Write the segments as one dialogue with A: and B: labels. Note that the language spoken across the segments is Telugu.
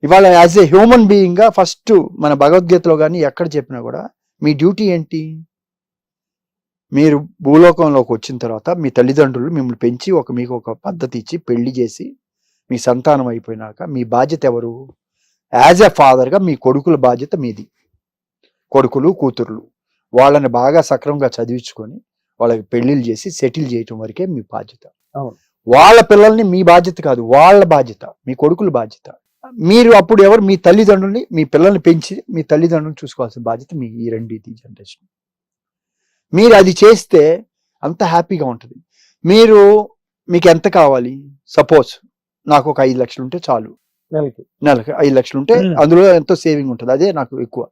A: ఇవాళ యాజ్ ఏ హ్యూమన్ బీయింగ్గా ఫస్ట్ మన భగవద్గీతలో కానీ ఎక్కడ చెప్పినా కూడా మీ డ్యూటీ ఏంటి? మీరు భూలోకంలోకి వచ్చిన తర్వాత మీ తల్లిదండ్రులు మిమ్మల్ని పెంచి మీకు ఒక పద్ధతి ఇచ్చి పెళ్లి చేసి మీ సంతానం అయిపోయినాక మీ బాధ్యత ఎవరు? యాజ్ ఎ ఫాదర్గా మీ కొడుకుల బాధ్యత మీది. కొడుకులు కూతుర్లు వాళ్ళని బాగా సక్రమంగా చదివించుకొని వాళ్ళకి పెళ్లిళ్ళు చేసి సెటిల్ చేయటం వరకే మీ బాధ్యత. వాళ్ళ పిల్లల్ని మీ బాధ్యత కాదు, వాళ్ళ బాధ్యత, మీ కొడుకుల బాధ్యత. మీరు అప్పుడు ఎవరు? మీ తల్లిదండ్రుల్ని, మీ పిల్లల్ని పెంచి మీ తల్లిదండ్రులను చూసుకోవాల్సిన బాధ్యత మీ ఈ రెండింటి జనరేషన్. మీరు అది చేస్తే అంత హ్యాపీగా ఉంటుంది. మీకు ఎంత కావాలి? సపోజ్ నాకు ఒక 5 లక్షలు ఉంటే చాలు, నెలకి 5 లక్షలు ఉంటే అందులో ఎంతో సేవింగ్ ఉంటుంది, అదే నాకు ఎక్కువ.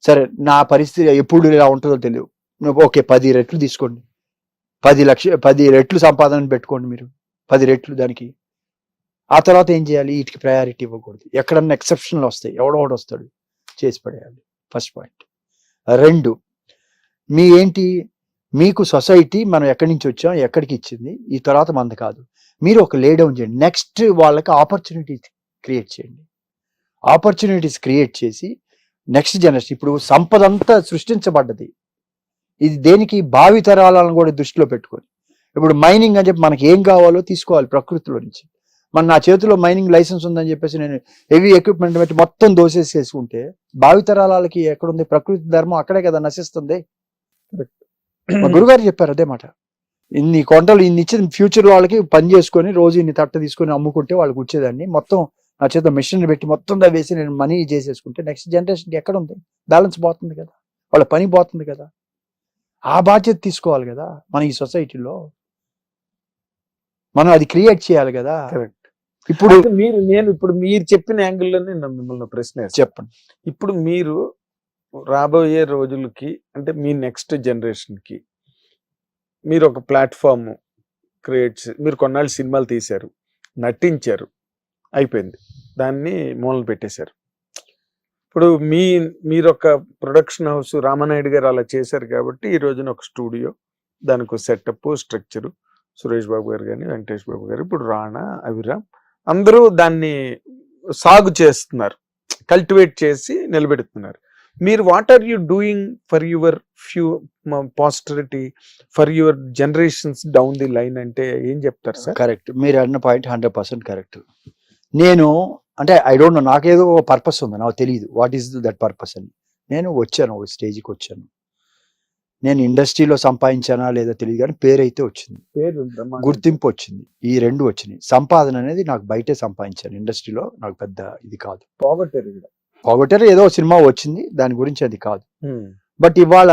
A: సరే, నా పరిస్థితి ఎప్పుడు ఇలా ఉంటుందో తెలియదు, ఓకే 10 రెట్లు తీసుకోండి, 10 రెట్లు సంపాదన పెట్టుకోండి మీరు, 10 రెట్లు దానికి. ఆ తర్వాత ఏం చేయాలి? వీటికి ప్రయారిటీ ఇవ్వకూడదు. ఎక్కడన్నా ఎక్సెప్షన్లు వస్తాయి, ఎవడోడు వస్తాడు, చేసి పడేయాలి. First point. 2, మీకు సొసైటీ మనం ఎక్కడి నుంచి వచ్చాం, ఎక్కడికి ఇచ్చింది, ఈ తర్వాత మంది కాదు. మీరు ఒక లే డౌన్ చేయండి. నెక్స్ట్ వాళ్ళకి ఆపర్చునిటీస్ క్రియేట్ చేయండి. ఆపర్చునిటీస్ క్రియేట్ చేసి నెక్స్ట్ జనరేషన్, ఇప్పుడు సంపద అంతా సృష్టించబడ్డది, ఇది దేనికి? భావి తరాలను కూడా దృష్టిలో పెట్టుకొని. ఇప్పుడు మైనింగ్ అని చెప్పి మనకి ఏం కావాలో తీసుకోవాలి ప్రకృతిలో నుంచి. నా చేతిలో మైనింగ్ లైసెన్స్ ఉందని చెప్పేసి నేను హెవీ ఎక్విప్మెంట్ పెట్టి మొత్తం దోసేసుకుంటే భావి తరాలకి ఎక్కడుంది? ప్రకృతి ధర్మం అక్కడే కదా నశిస్తుంది. మా గురుగారు చెప్పారు అదే మాట. ఇన్ని కొండలు ఇన్ని ఇచ్చి ఫ్యూచర్ వాళ్ళకి పని చేసుకొని రోజు ఇన్ని తట్ట తీసుకొని అమ్ముకుంటే వాళ్ళకి వచ్చేదాన్ని, మొత్తం నా చేత మిషన్ పెట్టి మొత్తం వేసి నేను మనీ చేసేసుకుంటే నెక్స్ట్ జనరేషన్కి ఎక్కడ ఉంది? బ్యాలెన్స్ పోతుంది కదా, వాళ్ళ పని పోతుంది కదా. ఆ బాధ్యత తీసుకోవాలి కదా మన ఈ సొసైటీలో. మనం అది క్రియేట్ చేయాలి కదా.
B: ఇప్పుడు మీరు చెప్పిన యాంగిల్లోనే మిమ్మల్ని ప్రశ్న
A: చెప్పండి.
B: ఇప్పుడు మీరు రాబోయే రోజులకి, అంటే మీ నెక్స్ట్ జనరేషన్కి మీరు ఒక ప్లాట్ఫామ్ క్రియేట్ చేసి, మీరు కొన్నాళ్ళు సినిమాలు తీశారు, నటించారు, అయిపోయింది, దాన్ని మూలన పెట్టేశారు. ఇప్పుడు మీరు ఒక ప్రొడక్షన్ హౌస్, రామానాయుడు గారు అలా చేశారు కాబట్టి ఈ రోజున ఒక స్టూడియో, దానికి ఒక సెటప్, స్ట్రక్చరు, సురేష్ బాబు గారు కానీ, వెంకటేష్ బాబు గారు, ఇప్పుడు రాణా, అభిరామ్, అందరూ దాన్ని సాగు చేస్తున్నారు, కల్టివేట్ చేసి నిలబెడుతున్నారు. మీరు what are you doing for your posterity, for your generations down the line అంటే ఏం చెప్తారు సార్?
A: కరెక్ట్, మీరు అన్న పాయింట్ 100% కరెక్ట్. అంటే ఐ డోంట్ నో, నాకేదో పర్పస్ ఉంది, నాకు తెలియదు వాట్ ఈస్ దట్ పర్పస్ అని. నేను వచ్చాను, ఒక స్టేజ్కి వచ్చాను. నేను ఇండస్ట్రీలో సంపాదించానా లేదా తెలియదు కానీ పేరు అయితే వచ్చింది, గుర్తింపు వచ్చింది, ఈ 2 వచ్చినాయి. సంపాదన అనేది నాకు బయటే సంపాదించాను, ఇండస్ట్రీలో నాకు పెద్ద ఇది కాదు. పోగొట్టారు, ఏదో సినిమా వచ్చింది, దాని గురించి అది కాదు. బట్ ఇవాళ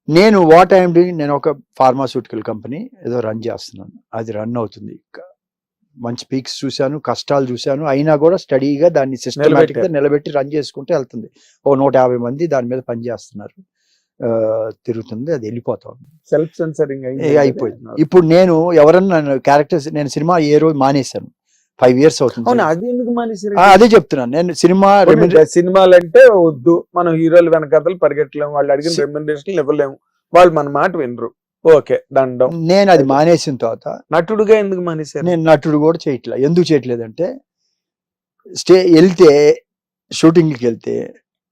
A: నేను వాట్ ఐఎమ్ డూయింగ్, నేను ఒక ఫార్మాస్యూటికల్ కంపెనీ ఏదో రన్ చేస్తున్నాను, అది రన్ అవుతుంది. మంచి పీక్స్ చూశాను, కష్టాలు చూశాను, అయినా కూడా స్టడీగా దాన్ని సిస్టమేటిక్ గా నిలబెట్టి రన్ చేసుకుంటూ వెళ్తుంది. 150 మంది దాని మీద పని చేస్తున్నారు, తిరుగుతుంది, అది వెళ్ళిపోతా ఉంది,
B: సెల్ఫ్ సెన్సరింగ్
A: అయిపోయింది. ఇప్పుడు నేను ఎవరన్నా క్యారెక్టర్స్, నేను సినిమా ఏ రోజు మానేశాను, 5 years అవుతుంది. అదే చెప్తున్నాను నేను.
B: సినిమాలు అంటే వద్దు, మనం హీరోలు వెనకాతలు పరిగెట్టలేము, వాళ్ళు అడిగిన రెమ్యునరేషన్ ఇవ్వలేము, వాళ్ళు మన మాట వినరు, ఓకే దండం.
A: నేను అది మానేసిన తర్వాత
B: నటుడుగా ఎందుకు మానేశారు?
A: నేను నటుడు కూడా చేయట్లేదు. ఎందుకు చేయట్లేదంటే వెళ్తే షూటింగ్కి వెళ్తే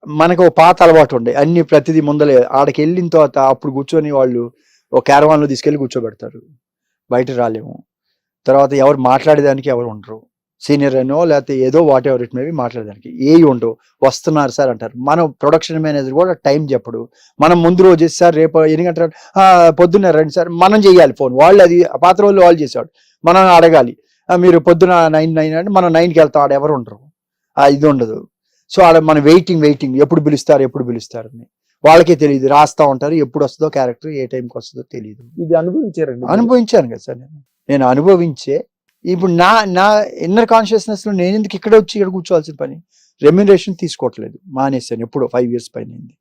A: మనకు ఒక పాత అలవాటు ఉండే, అన్ని ప్రతిదీ ముందలే. ఆడకి వెళ్ళిన తర్వాత అప్పుడు కూర్చొని వాళ్ళు ఒక క్యారవాన్లో తీసుకెళ్ళి కూర్చోబెడతారు, బయట రాలేము. తర్వాత ఎవరు మాట్లాడేదానికి ఎవరు ఉండరు, సీనియర్ అనో లేకపోతే ఏదో వాట్ ఎవర్ ఇట్ మేబీ మాట్లాడేదానికి ఏవి ఉండవు. వస్తున్నారు సార్ అంటారు. మనం ప్రొడక్షన్ మేనేజర్ కూడా టైం చెప్పడు. మనం ముందు రోజు సార్ రేపు 8 గంటలు పొద్దున్న రండి సార్, మనం చేయాలి ఫోన్. వాళ్ళు అది పాత రోజులు వాళ్ళు చేసేవాడు, మనం అడగాలి. మీరు పొద్దున 9 అంటే మనం 9కి వెళ్తాం, ఆడ ఎవరు ఉండరు, ఇది ఉండదు. సో ఆడ మన వెయిటింగ్ ఎప్పుడు పిలుస్తారని వాళ్ళకే తెలియదు. రాస్తా ఉంటారు, ఎప్పుడు వస్తుందో క్యారెక్టర్, ఏ టైంకి వస్తుందో తెలియదు.
B: ఇది
A: అనుభవించాను కదా సార్ నేను అనుభవించే. ఇప్పుడు నా ఇన్నర్ కాన్షియస్నెస్ లో నేను ఎందుకు ఇక్కడ కూర్చోవాల్సిన పని? రెమ్యునరేషన్ తీసుకోవట్లేదు, మానేశాను ఎప్పుడో 5 years పైన అయింది.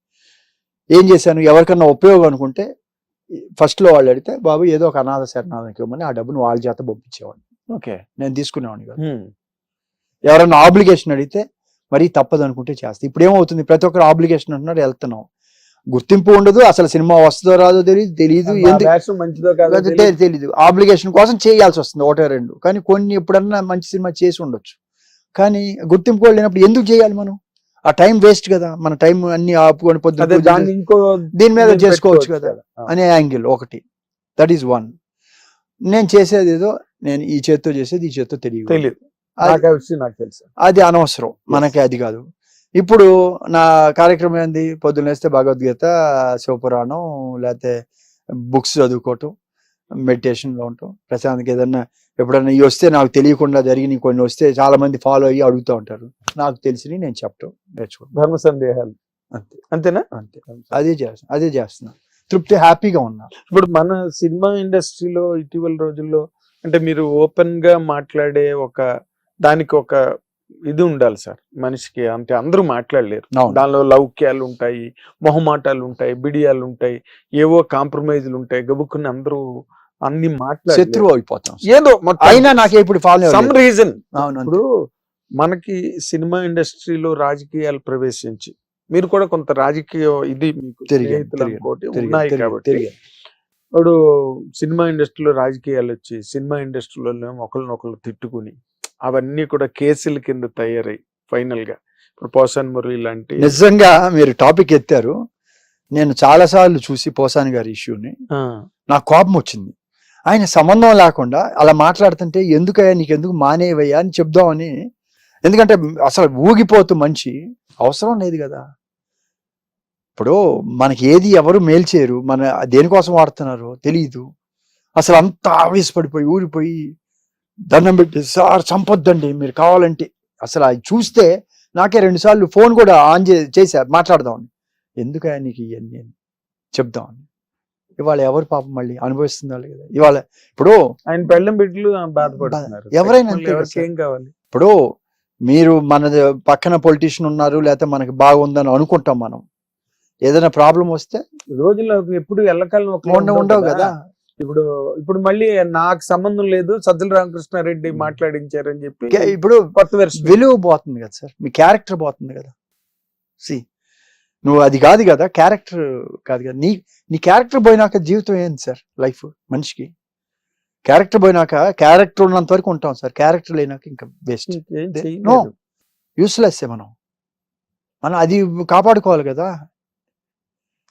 A: ఏం చేశాను, ఎవరికన్నా ఉపయోగం అనుకుంటే ఫస్ట్ లో వాళ్ళు అడిగితే బాబు ఏదో ఒక అనాథ శరణాలకి ఇవ్వమని ఆ డబ్బును వాళ్ళ చేత పంపించేవాడిని.
B: ఓకే,
A: నేను తీసుకునేవాడిని కాదు. ఎవరన్నా ఆబ్లిగేషన్ అడిగితే మరీ తప్పదు అనుకుంటే చేస్తా. ఇప్పుడు ఏమవుతుంది, ప్రతి ఒక్కరు ఆబ్లిగేషన్ అంటున్నారు, వెళ్తున్నాం, గుర్తింపు ఉండదు, అసలు సినిమా వస్తుందో రాదో తెలియదు, తెలీదు. ఆబ్లిగేషన్ కోసం చేయాల్సి వస్తుంది 1-2, కానీ కొన్ని ఎప్పుడన్నా మంచి సినిమా చేసి ఉండొచ్చు, కానీ గుర్తింపు కూడా లేనప్పుడు ఎందుకు చేయాలి మనం? ఆ టైం వేస్ట్ కదా, మన టైం అన్ని ఆపుకొని
B: అదే దాన్ని
A: పొద్దున్న
B: ఇంకో
A: దీని మీద
B: దీన్ని
A: చేసుకోవచ్చు
B: పెట్టుకోవచ్చు
A: కదా
B: కదా.
A: అనే యాంగిల్ ఒకటి. That is one. నేను చేసేది ఏదో నేను ఈ చేత్తో చేసేది ఈ చేత్తో తెలియదు,
B: తెలియదు. నాకు ఆ విషయం నాకు తెలుసు.
A: అది అనవసరం మనకి, అది కాదు. ఇప్పుడు నా కార్యక్రమం ఏంది? పొద్దున్న వేస్తే భగవద్గీత, శివపురాణం, లేకపోతే బుక్స్ చదువుకోవటం, మెడిటేషన్లో ఉంటాం, ప్రశాంత్కి ఏదన్నా ఎప్పుడన్నా ఇవి వస్తే నాకు తెలియకుండా జరిగిన కొన్ని వస్తే చాలా మంది ఫాలో అయ్యి అడుగుతూ ఉంటారు, నాకు తెలిసి నేను చెప్పటం నేర్చుకుంటాను.
B: ధర్మ సందేహాలు
A: అంతే
B: అంతేనా?
A: అంతే, అదే చేస్తున్నా, తృప్తి, హ్యాపీగా ఉన్నా.
B: ఇప్పుడు మన సినిమా ఇండస్ట్రీలో ఇటీవల రోజుల్లో అంటే మీరు ఓపెన్ గా మాట్లాడే దానికి ఒక ఇది ఉండాలి సార్ మనిషికి. అంటే అందరూ మాట్లాడలేరు.
A: అవును.
B: దానిలో లౌక్యాలు ఉంటాయి, మొహమాటాలు ఉంటాయి, బిడియాలు ఉంటాయి, ఏవో కాంప్రమైజ్లు ఉంటాయి. గబుక్కుని అందరూ అన్ని మాట్లాడి
A: శత్రువు అయిపోతాం.
B: ఏదో
A: అయినా నాకే ఇప్పుడు ఫాలో
B: సమ్ రీజన్.
A: అవును.
B: ఇప్పుడు మనకి సినిమా ఇండస్ట్రీలో రాజకీయాలు ప్రవేశించి మీరు కూడా కొంత రాజకీయ ఇది మీకు స్నేహితులు అనుకోటి ఉన్నాయి కాబట్టి ఇప్పుడు సినిమా ఇండస్ట్రీలో రాజకీయాలు వచ్చి సినిమా ఇండస్ట్రీలో ఒకరినొకరు తిట్టుకుని అవన్నీ కూడా కేసుల కింద తయారై ఫైనల్ గా ఇప్పుడు పోసాని మురళి లాంటి.
A: నిజంగా మీరు టాపిక్ ఎత్తారు. నేను చాలా సార్లు చూసి పోసాని గారి ఇష్యూని నాకు కోపం వచ్చింది. ఆయన సంబంధం లేకుండా అలా మాట్లాడుతుంటే ఎందుకయ్యా నీకెందుకు మానేవయ్యా అని చెప్దామని. ఎందుకంటే అసలు ఊగిపోతూ మనిషి, అవసరం లేదు కదా. ఇప్పుడు మనకి ఏది ఎవరు మేల్చేయరు, మన దేనికోసం వాడుతున్నారో తెలియదు. అసలు అంత ఆవేశపడిపోయి ఊరిపోయి దండం పెట్టి సార్ చంపొద్దండి మీరు కావాలంటే, అసలు అది చూస్తే నాకే 2 సార్లు ఫోన్ కూడా ఆన్ చేశా మాట్లాడదామని. ఎందుకయ్యా నీకు ఇవన్నీ చెప్దామని. ఇవాళ ఎవరు పాపం మళ్ళీ అనుభవిస్తున్నారు కదా. ఇవాళ ఇప్పుడు
B: ఆయన పెళ్ళం బిడ్డలు బాధపడుతున్నారు.
A: ఎవరైనా
B: ఏం కావాలి?
A: ఇప్పుడు మీరు మన పక్కన పొలిటీషియన్ ఉన్నారు, లేకపోతే మనకి బాగుందని అనుకుంటాం మనం. ఏదైనా ప్రాబ్లం వస్తే
B: రోజుల్లో ఎప్పుడు ఎల్లకాలం
A: ఉండవు కదా.
B: ఇప్పుడు మళ్ళీ నాకు సంబంధం లేదు సజ్జల రామకృష్ణారెడ్డి మాట్లాడించారని చెప్పి
A: ఇప్పుడు
B: కొత్త వెర్షన్
A: విలువ పోతుంది కదా సార్, మీ క్యారెక్టర్ పోతుంది కదా. నువ్వు అది కాదు కదా, క్యారెక్టర్ కాదు కదా. నీ క్యారెక్టర్ పోయినాక జీవితం ఏంది సార్? లైఫ్ మనిషికి క్యారెక్టర్ పోయినాక, క్యారెక్టర్ ఉన్నంత వరకు ఉంటాం సార్, క్యారెక్టర్ లేనాక ఇంకా బెస్ట్ నో యూస్లెస్. మనం అది కాపాడుకోవాలి కదా.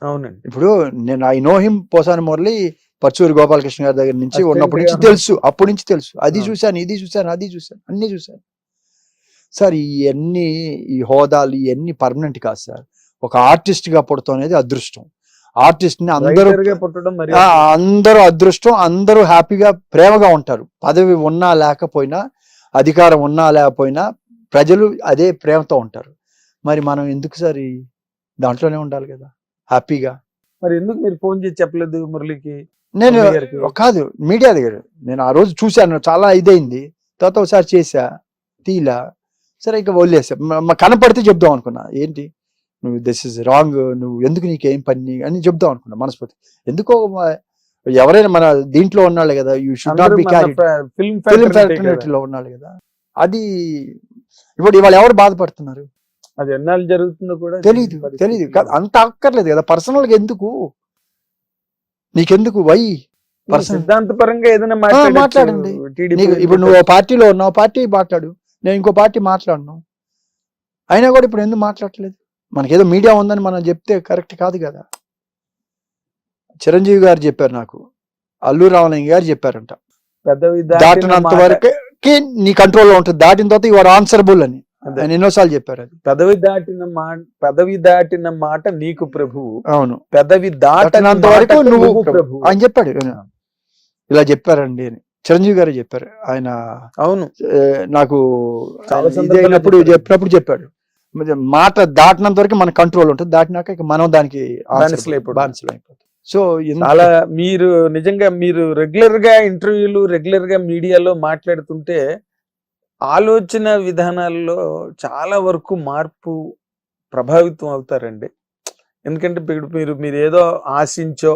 B: అవునండి.
A: ఇప్పుడు నేను I know him, Posani Murali Pachuri Gopalakrishna గారి దగ్గర నుంచి ఉన్నప్పటి నుంచి తెలుసు, అప్పటి నుంచి తెలుసు. అది చూశాను, ఇది చూశాను, అది చూశాను, అన్ని చూశాను సార్. ఇవన్నీ ఈ హోదాలు ఇవన్నీ పర్మనెంట్ కాదు సార్. ఒక ఆర్టిస్ట్ గా పుడతాం అనేది అదృష్టం. ఆర్టిస్ట్ ని అందరూ అదృష్టం, అందరూ హ్యాపీగా ప్రేమగా ఉంటారు. పదవి ఉన్నా లేకపోయినా, అధికారం ఉన్నా లేకపోయినా ప్రజలు అదే ప్రేమతో ఉంటారు. మరి మనం ఎందుకు సార్ దాంట్లోనే ఉండాలి కదా హ్యాపీగా.
B: మరి ఎందుకు మీరు ఫోన్ చేసి చెప్పలేదు మురళికి?
A: నేను కాదు, మీడియా దగ్గర నేను ఆ రోజు చూశాను, చాలా ఇదైంది. తర్వాత ఒకసారి చేసా, తీలా, సరే ఇంకా వదిలేసా. కనపడితే చెప్దాం అనుకున్నా, ఏంటి నువ్వు దిస్ ఇస్ రాంగ్, నువ్వు ఎందుకు నీకేం పని అని చెప్దాం అనుకున్నా మనస్ఫూర్తి. ఎందుకో ఎవరైనా మన దీంట్లో ఉన్నాళ్ళు కదా, you should not be carried, film ఫ్యాక్టరీలో ఉన్నాళ్ళు కదా. అది ఇప్పుడు ఇవాళ ఎవరు బాధపడుతున్నారు?
B: అది ఎన్నాళ్ళు జరుగుతుందో కూడా
A: తెలీదు. అంత అక్కర్లేదు కదా పర్సనల్ గా. ఎందుకు నీకెందుకు? వై
B: సిద్ధాంతపరంగా ఏదైనా
A: మాట్లాడండి. ఇప్పుడు నువ్వు పార్టీలో ఉన్నావు, పార్టీ మాట్లాడు, నేను ఇంకో పార్టీ మాట్లాడను. అయినా కూడా ఇప్పుడు ఎందుకు మాట్లాడలేదు? మనకేదో మీడియా ఉందని మనం చెప్తే కరెక్ట్ కాదు కదా. చిరంజీవి గారు చెప్పారు నాకు, అల్లు రామలింగ గారు చెప్పారంట, దాటినంత వరకు నీ కంట్రోల్లో ఉంటుంది, దాటిన తర్వాత యు ఆర్ ఆన్సరబుల్ అని ఆయన ఎన్నోసార్లు చెప్పారు. అది
B: పెదవి దాటిన మాట నీకు ప్రభువు.
A: అవును,
B: పెదవి దాటినంత వరకు నువ్వు ప్రభు
A: ఆయన చెప్పాడు. ఇలా చెప్పారండి అని చిరంజీవి గారు చెప్పారు. ఆయన
B: అవును
A: నాకు చెప్పినప్పుడు చెప్పాడు, మాట దాటినంత వరకు మన కంట్రోల్ ఉంటుంది, దాటినాక ఇక మనం దానికి బానిసలు అయిపోతాం. సో
B: చాలా మీరు నిజంగా మీరు రెగ్యులర్ గా ఇంటర్వ్యూలు, రెగ్యులర్ గా మీడియాలో మాట్లాడుతుంటే ఆలోచన విధానాల్లో చాలా వరకు మార్పు ప్రభావితం అవుతారండి. ఎందుకంటే మీరు ఏదో ఆశించో,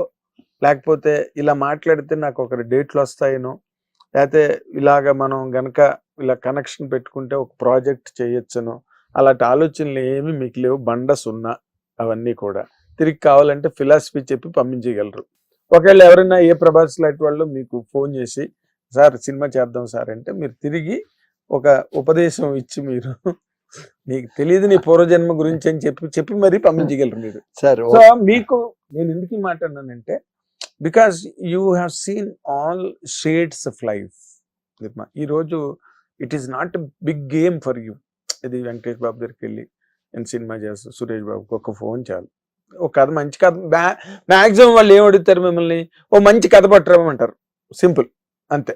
B: లేకపోతే ఇలా మాట్లాడితే నాకు ఒక డేట్లు వస్తాయనో, లేకపోతే ఇలాగ మనం గనక ఇలా కనెక్షన్ పెట్టుకుంటే ఒక ప్రాజెక్ట్ చేయొచ్చనో, అలాంటి ఆలోచనలు ఏమి మీకు లేవు. బండ సున్నా అవన్నీ కూడా. తిరిగి కావాలంటే ఫిలాసఫీ చెప్పి పంపించగలరు. ఒకవేళ ఎవరైనా ఏ ప్రభాస్ లాంటి వాళ్ళు మీకు ఫోన్ చేసి సార్ సినిమా చేద్దాం సార్ అంటే మీరు తిరిగి ఒక ఉపదేశం ఇచ్చి మీరు నీకు తెలియదు నీ పూర్వజన్మ గురించి అని చెప్పి మరీ పంపించగలరు మీరు.
A: సార్
B: సో మీకు నేను ఎందుకు ఈ మాట అన్నానంటే because you have seen all shades of life. ఈ రోజు it is not big game for you. ఇది వెంకటేష్ బాబు దగ్గరికి వెళ్ళి నేను సినిమా చేస్తాను, సురేష్ బాబుకి ఒక ఫోన్ చాలు, ఒక కథ మంచి కథ. మ్యాక్సిమం వాళ్ళు ఏం అడుగుతారు మిమ్మల్ని, ఓ మంచి కథ పట్టరామంటారు, సింపుల్ అంతే.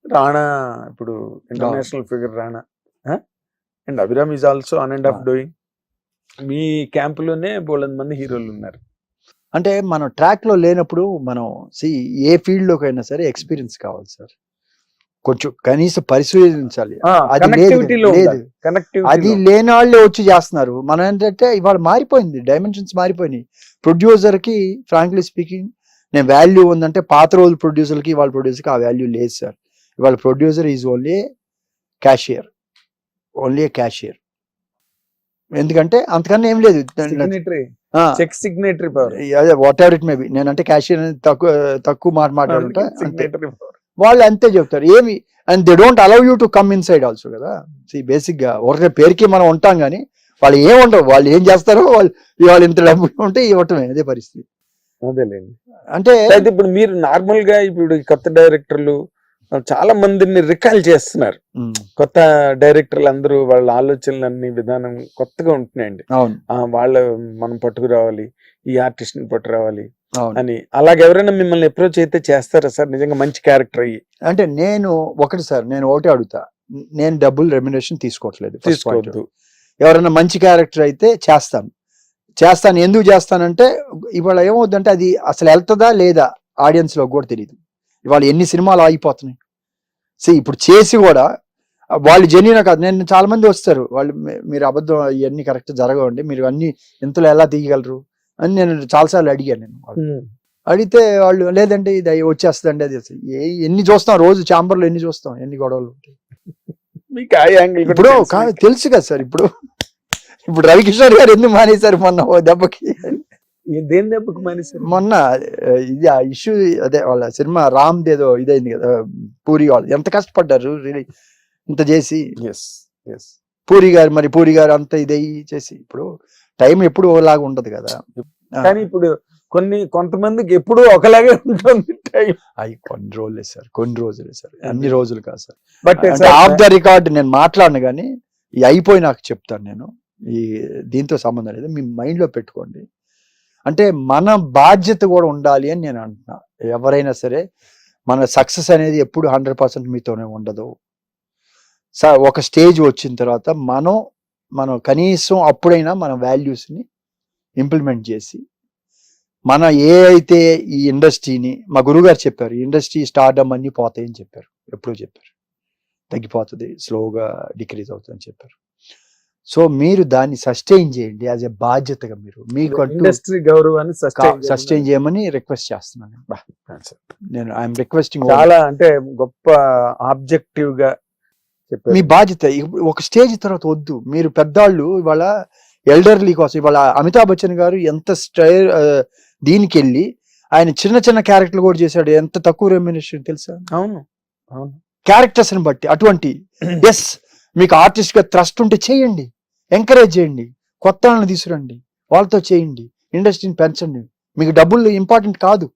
B: రాణా ఇప్పుడు international figure Rana, and Abhiram is also on and off doing. మీ క్యాంపులోనే బోల్డ్ మంది హీరోలు ఉన్నారు.
A: అంటే మనం ట్రాక్ లో లేనప్పుడు మనం ఏ ఫీల్డ్ లోకైనా సరే ఎక్స్పీరియన్స్ కావాలి సార్, కొంచెం కనీసం పరిశీలించాలి. అది లేదు, అది లేని వాళ్ళే వచ్చి చేస్తున్నారు. మనం ఏంటంటే ఇవాళ మారిపోయింది, డైమెన్షన్స్ మారిపోయినాయి. ప్రొడ్యూసర్ కి ఫ్రాంక్లీ స్పీకింగ్ నేను వాల్యూ ఉందంటే పాత రోజు ప్రొడ్యూసర్ కి ఇవాళ ప్రొడ్యూసర్ కి ఆ వాల్యూ లేదు సార్. ఇవాళ producer is only cashier, only cashier. ఎందుకంటే అంతకన్నా ఏం లేదు. What ever it may be. నేనంటే క్యాషియర్ అనేది తక్కువ మాట్లాడుంటా, వాళ్ళు అంతే చెప్తారు ఏమి. And they don't allow you to come in side also కదా. బేసిక్ గా ఒకటే పేరుకి మనం ఉంటాం కానీ వాళ్ళు ఏం ఉండవు. వాళ్ళు ఏం చేస్తారో వాళ్ళు ఇంత డబ్బు ఉంటే ఇవ్వటమే, అదే పరిస్థితి.
B: అదేలేండి.
A: అంటే
B: ఇప్పుడు మీరు నార్మల్ గా ఇప్పుడు కొత్త డైరెక్టర్లు చాలా మందిని రికాల్ చేస్తున్నారు. కొత్త డైరెక్టర్లు అందరూ వాళ్ళ ఆలోచనలు అన్ని విధానం కొత్తగా ఉంటున్నాయండి. వాళ్ళ మనం పట్టుకురావాలి, ఈ ఆర్టిస్ట్ ని పట్టుకురావాలి అని. అలాగే ఎవరైనా మిమ్మల్ని అప్రోచ్ అయితే చేస్తారా సార్ నిజంగా మంచి క్యారెక్టర్ అయ్యి?
A: అంటే నేను ఒకటే అడుగుతా, నేను డబ్బులు రెమ్యునరేషన్ తీసుకోవట్లేదు. ఎవరైనా మంచి క్యారెక్టర్ అయితే చేస్తాను. ఎందుకు చేస్తానంటే ఇవాళ ఏమవుతుందంటే అది అసలు వెళ్తుందా లేదా ఆడియన్స్ లో కూడా తెలియదు. ఇవాళ ఎన్ని సినిమాలు ఆగిపోతున్నాయి. ఇప్పుడు చేసి కూడా వాళ్ళు జెన్యూన్ కాదు. నేను చాలా మంది వస్తారు, వాళ్ళు మీరు అబద్ధం ఇవన్నీ కరెక్ట్ జరగవండి, మీరు అన్ని ఇంతలో ఎలా తీయగలరు అని నేను చాలాసార్లు అడిగాను. నేను అడిగితే వాళ్ళు లేదంటే ఇది వచ్చేస్తుందండి. అది ఎన్ని చూస్తాం రోజు ఛాంబర్ లో, ఎన్ని చూస్తాం, ఎన్ని గొడవలు ఉంటాయి. ఇప్పుడు తెలుసు కదా సార్. ఇప్పుడు రవికిషోర్ గారు ఎందుకు మానేశారు మొన్న దెబ్బకి?
B: దేని దెబ్బకి మానేశారు?
A: మొన్న ఇది ఆ ఇష్యూ, అదే వాళ్ళ సినిమా రామ్ దేదో ఇదైంది కదా, పూరి వాళ్ళు ఎంత కష్టపడ్డారు ఇంత చేసి. పూరి గారు అంత ఇదే చేసి, ఇప్పుడు టైం ఎప్పుడు ఒకలాగా ఉండదు కదా.
B: కానీ ఇప్పుడు కొంతమందికి ఎప్పుడు ఒకలాగే ఉంటుంది టైం.
A: కొన్ని రోజులే సార్, అన్ని రోజులు కాదు sir. But of the record నేను మాట్లాడను కానీ అయిపోయి నాకు చెప్తాను. నేను దీంతో సంబంధం లేదు, మీ మైండ్ లో పెట్టుకోండి. అంటే మన బాధ్యత కూడా ఉండాలి అని నేను అంటున్నా. ఎవరైనా సరే మన సక్సెస్ అనేది ఎప్పుడు 100% మీతోనే ఉండదు. ఒక స్టేజ్ వచ్చిన తర్వాత మనం కనీసం అప్పుడైనా మన వాల్యూస్ని ఇంప్లిమెంట్ చేసి, మన అయితే ఈ ఇండస్ట్రీని, మా గురుగారు చెప్పారు, ఇండస్ట్రీ స్టార్డమ్ అన్ని పోతాయని చెప్పారు. ఎప్పుడూ చెప్పారు, తగ్గిపోతుంది, స్లోగా డిక్రీజ్ అవుతుందని చెప్పారు. సో మీరు దాన్ని సస్టైన్ చేయండి యాజ్ ఎ బాధ్యతగా. మీకు
B: ఇండస్ట్రీ గౌరవాన్ని
A: సస్టైన్ చేయమని రిక్వెస్ట్ చేస్తున్నాను. నేను ఐఎమ్ రిక్వెస్టింగ్.
B: చాలా అంటే గొప్ప ఆబ్జెక్టివ్ గా
A: మీ బాధ్యత. ఒక స్టేజ్ తర్వాత వద్దు. మీరు పెద్దవాళ్ళు ఇవాళ ఎల్డర్లీ కోసం, ఇవాళ అమితాబ్ బచ్చన్ గారు ఎంత దీనికి వెళ్ళి ఆయన చిన్న క్యారెక్టర్లు కూడా చేశాడు. ఎంత తక్కువ రెమ్యునరేషన్ తెలుసా?
B: అవును,
A: క్యారెక్టర్స్ ని బట్టి. అటువంటి ఎస్, మీకు ఆర్టిస్ట్ గా థ్రస్ట్ ఉంటే చేయండి, ఎంకరేజ్ చేయండి, కొత్త వాళ్ళని తీసుకురండి, వాళ్ళతో చేయండి, ఇండస్ట్రీని పెంచండి. మీకు డబ్బులు ఇంపార్టెంట్ కాదు,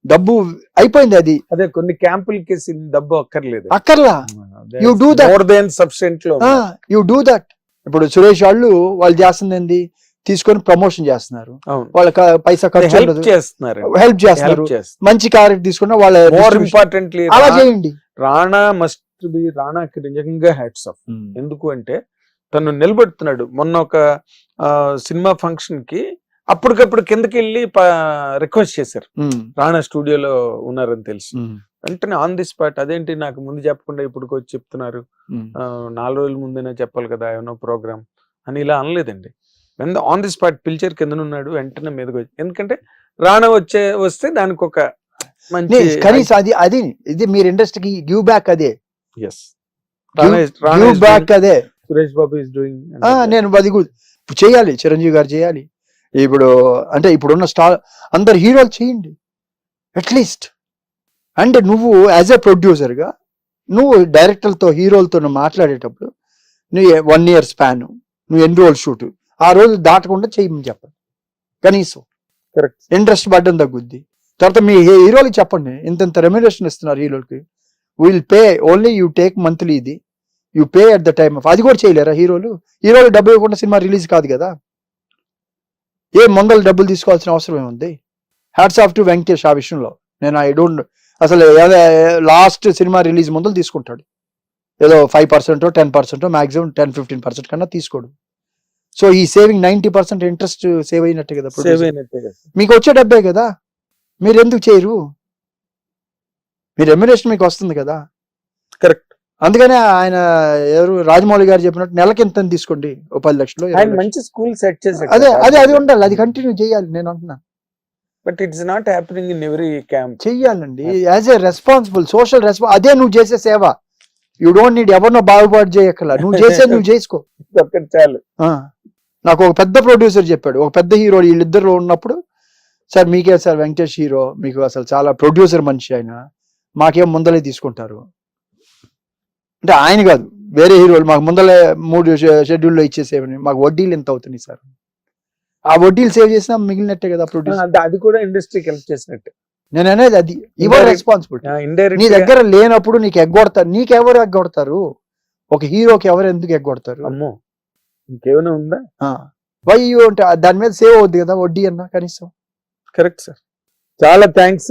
A: డబ్బు అయిపోయింది. అది
B: అదే కొన్ని క్యాంపులకి డబ్బు
A: అక్కర్లా. You do that
B: more than sufficient లో
A: యు డూ దట్. ఇప్పుడు సురేష్ వాళ్ళు చేస్తుంది ఏంది, తీసుకొని ప్రమోషన్ చేస్తున్నారు, వాళ్ళకి పైసా ఖర్చు హెల్ప్ చేస్తున్నారు. మంచి క్యారెక్టర్ తీసుకున్నా వాళ్ళ
B: మోర్ ఇంపార్టెంట్లీ
A: అలా చేయండి.
B: రాణాకి నిజంగా హ్యాట్స్ ఆఫ్. ఎందుకు అంటే తను నిలబెడుతున్నాడు. మొన్న ఒక సినిమా ఫంక్షన్ కి అప్పటికప్పుడు కిందకి వెళ్ళి రిక్వెస్ట్ చేశారు, రాణా స్టూడియోలో ఉన్నారని తెలిసి. వెంటనే ఆన్ ది స్పాట్, అదేంటి నాకు ముందు చెప్పకుండా ఇప్పుడు వచ్చి చెప్తున్నారు, 4 రోజుల ముందైనా చెప్పాలి కదా ఏమన్నా ప్రోగ్రామ్ అని. ఇలా అనలేదండి, ఆన్ ది స్పాట్ పిలిచారు, కిందనున్నాడు, వెంటనే మీదకి వచ్చి. ఎందుకంటే రాణా వస్తే దానికి ఒక మంచి
A: కనీసం అది ఇది మీరు ఇండస్ట్రీకి గివ్ బ్యాక్. అదే అదే
B: సురేష్ బాబు ఇస్ డూయింగ్.
A: నేను అది చేయాలి, చిరంజీవి గారు చేయాలి. ఇప్పుడు అంటే ఇప్పుడున్న స్టార్ అందరు హీరోలు చేయండి అట్లీస్ట్. అంటే నువ్వు యాజ్ ఎ ప్రొడ్యూసర్ గా నువ్వు డైరెక్టర్లతో హీరోలతో నువ్వు మాట్లాడేటప్పుడు నువ్వు 1 year స్పాన్, నువ్వు ఎన్ని రోజులు షూట్, ఆ రోజు దాటకుండా చేయమని చెప్పండి కనీసం.
B: కరెక్ట్.
A: ఇంట్రెస్ట్ పడ్డం తగ్గుద్ది. తర్వాత మీ హీరోలకి చెప్పండి ఇంత రెమ్యునరేషన్ ఇస్తున్నారు హీరోలకి, will pay only you take monthly, ఇది you pay at the time of. అది కూడా చేయలేరా హీరోలు? హీరోలు డబ్బు ఇవ్వకుండా సినిమా రిలీజ్ కాదు కదా. ఏ ముందలు డబ్బులు తీసుకోవాల్సిన అవసరం ఏముంది? హ్యాట్స్ ఆఫ్ టు వెంకటేష్ ఆ విషయంలో. నేను ఐ డోంట్ అసలు లాస్ట్ సినిమా రిలీజ్ ముందలు తీసుకుంటాడు, ఏదో 5% 10% మాక్సిమం 10-15% కన్నా తీసుకోడు. సో ఈ సేవింగ్ 90% ఇంట్రెస్ట్ సేవ్ అయినట్టే కదా. మీకు వచ్చే డబ్బే కదా, మీరు ఎందుకు చేయరు? మీ రెమ్యునరేషన్ మీకు వస్తుంది కదా.
B: కరెక్ట్.
A: అందుకనే ఆయన ఎవరు రాజమౌళి గారు చెప్పినట్టు నెలకి ఎంత తీసుకోండి, ఓ 10 లక్షలు.
B: మంచి స్కూల్ సెట్ చేశారు.
A: అది ఉండాలి, అది కంటిన్యూ చేయాలి నేను అంటున్నా.
B: But it's not happening in every camp.
A: చెయ్యాలండి యాజ్ ఏ రెస్పాన్సిబుల్ సోషల్ అదే నువ్వు చేసే సేవ. యూ డోంట్ నీడ్ ఎవరినో బాగుపాటు చేయక్కల, నువ్వు చేసే నువ్వు చేసుకో.
B: ఒక్కటి చాలు.
A: నాకు ఒక పెద్ద ప్రొడ్యూసర్ చెప్పాడు, ఒక పెద్ద హీరో వీళ్ళిద్దరు ఉన్నప్పుడు, సార్ మీకే సార్ వెంకటేష్ హీరో, మీకు అసలు చాలా ప్రొడ్యూసర్ మనిషి ఆయన, మాకేం ముందలే తీసుకుంటారు అంటే. ఆయన కాదు, వేరే హీరోలు మాకు ముందలే 3 షెడ్యూల్లో ఇచ్చేసేవని, మాకు వడ్డీలు ఎంత అవుతున్నాయి సార్. ఆ వడ్డీలు సేవ్ చేసినా మిగిలినట్టే కదా ప్రొడ్యూసర్.
B: అది కూడా ఇండస్ట్రీకి హెల్ప్ చేసినట్టే
A: నేను అనేది. అది యువర్ రెస్పాన్సిబిలిటీ. నీ దగ్గర లేనప్పుడు నీకు ఎగ్గొడతారు. నీకెవరు ఎగ్గొడతారు? ఒక హీరోకి ఎవరు ఎందుకు ఎగ్గొడతారు?
B: అమ్మో ఇంకేమైనా ఉందా?
A: వై అంటే దాని మీద సేవ్ అవుద్ది కదా వడ్డీ అన్న కనీసం.
B: Correct sir. చాలా థ్యాంక్స్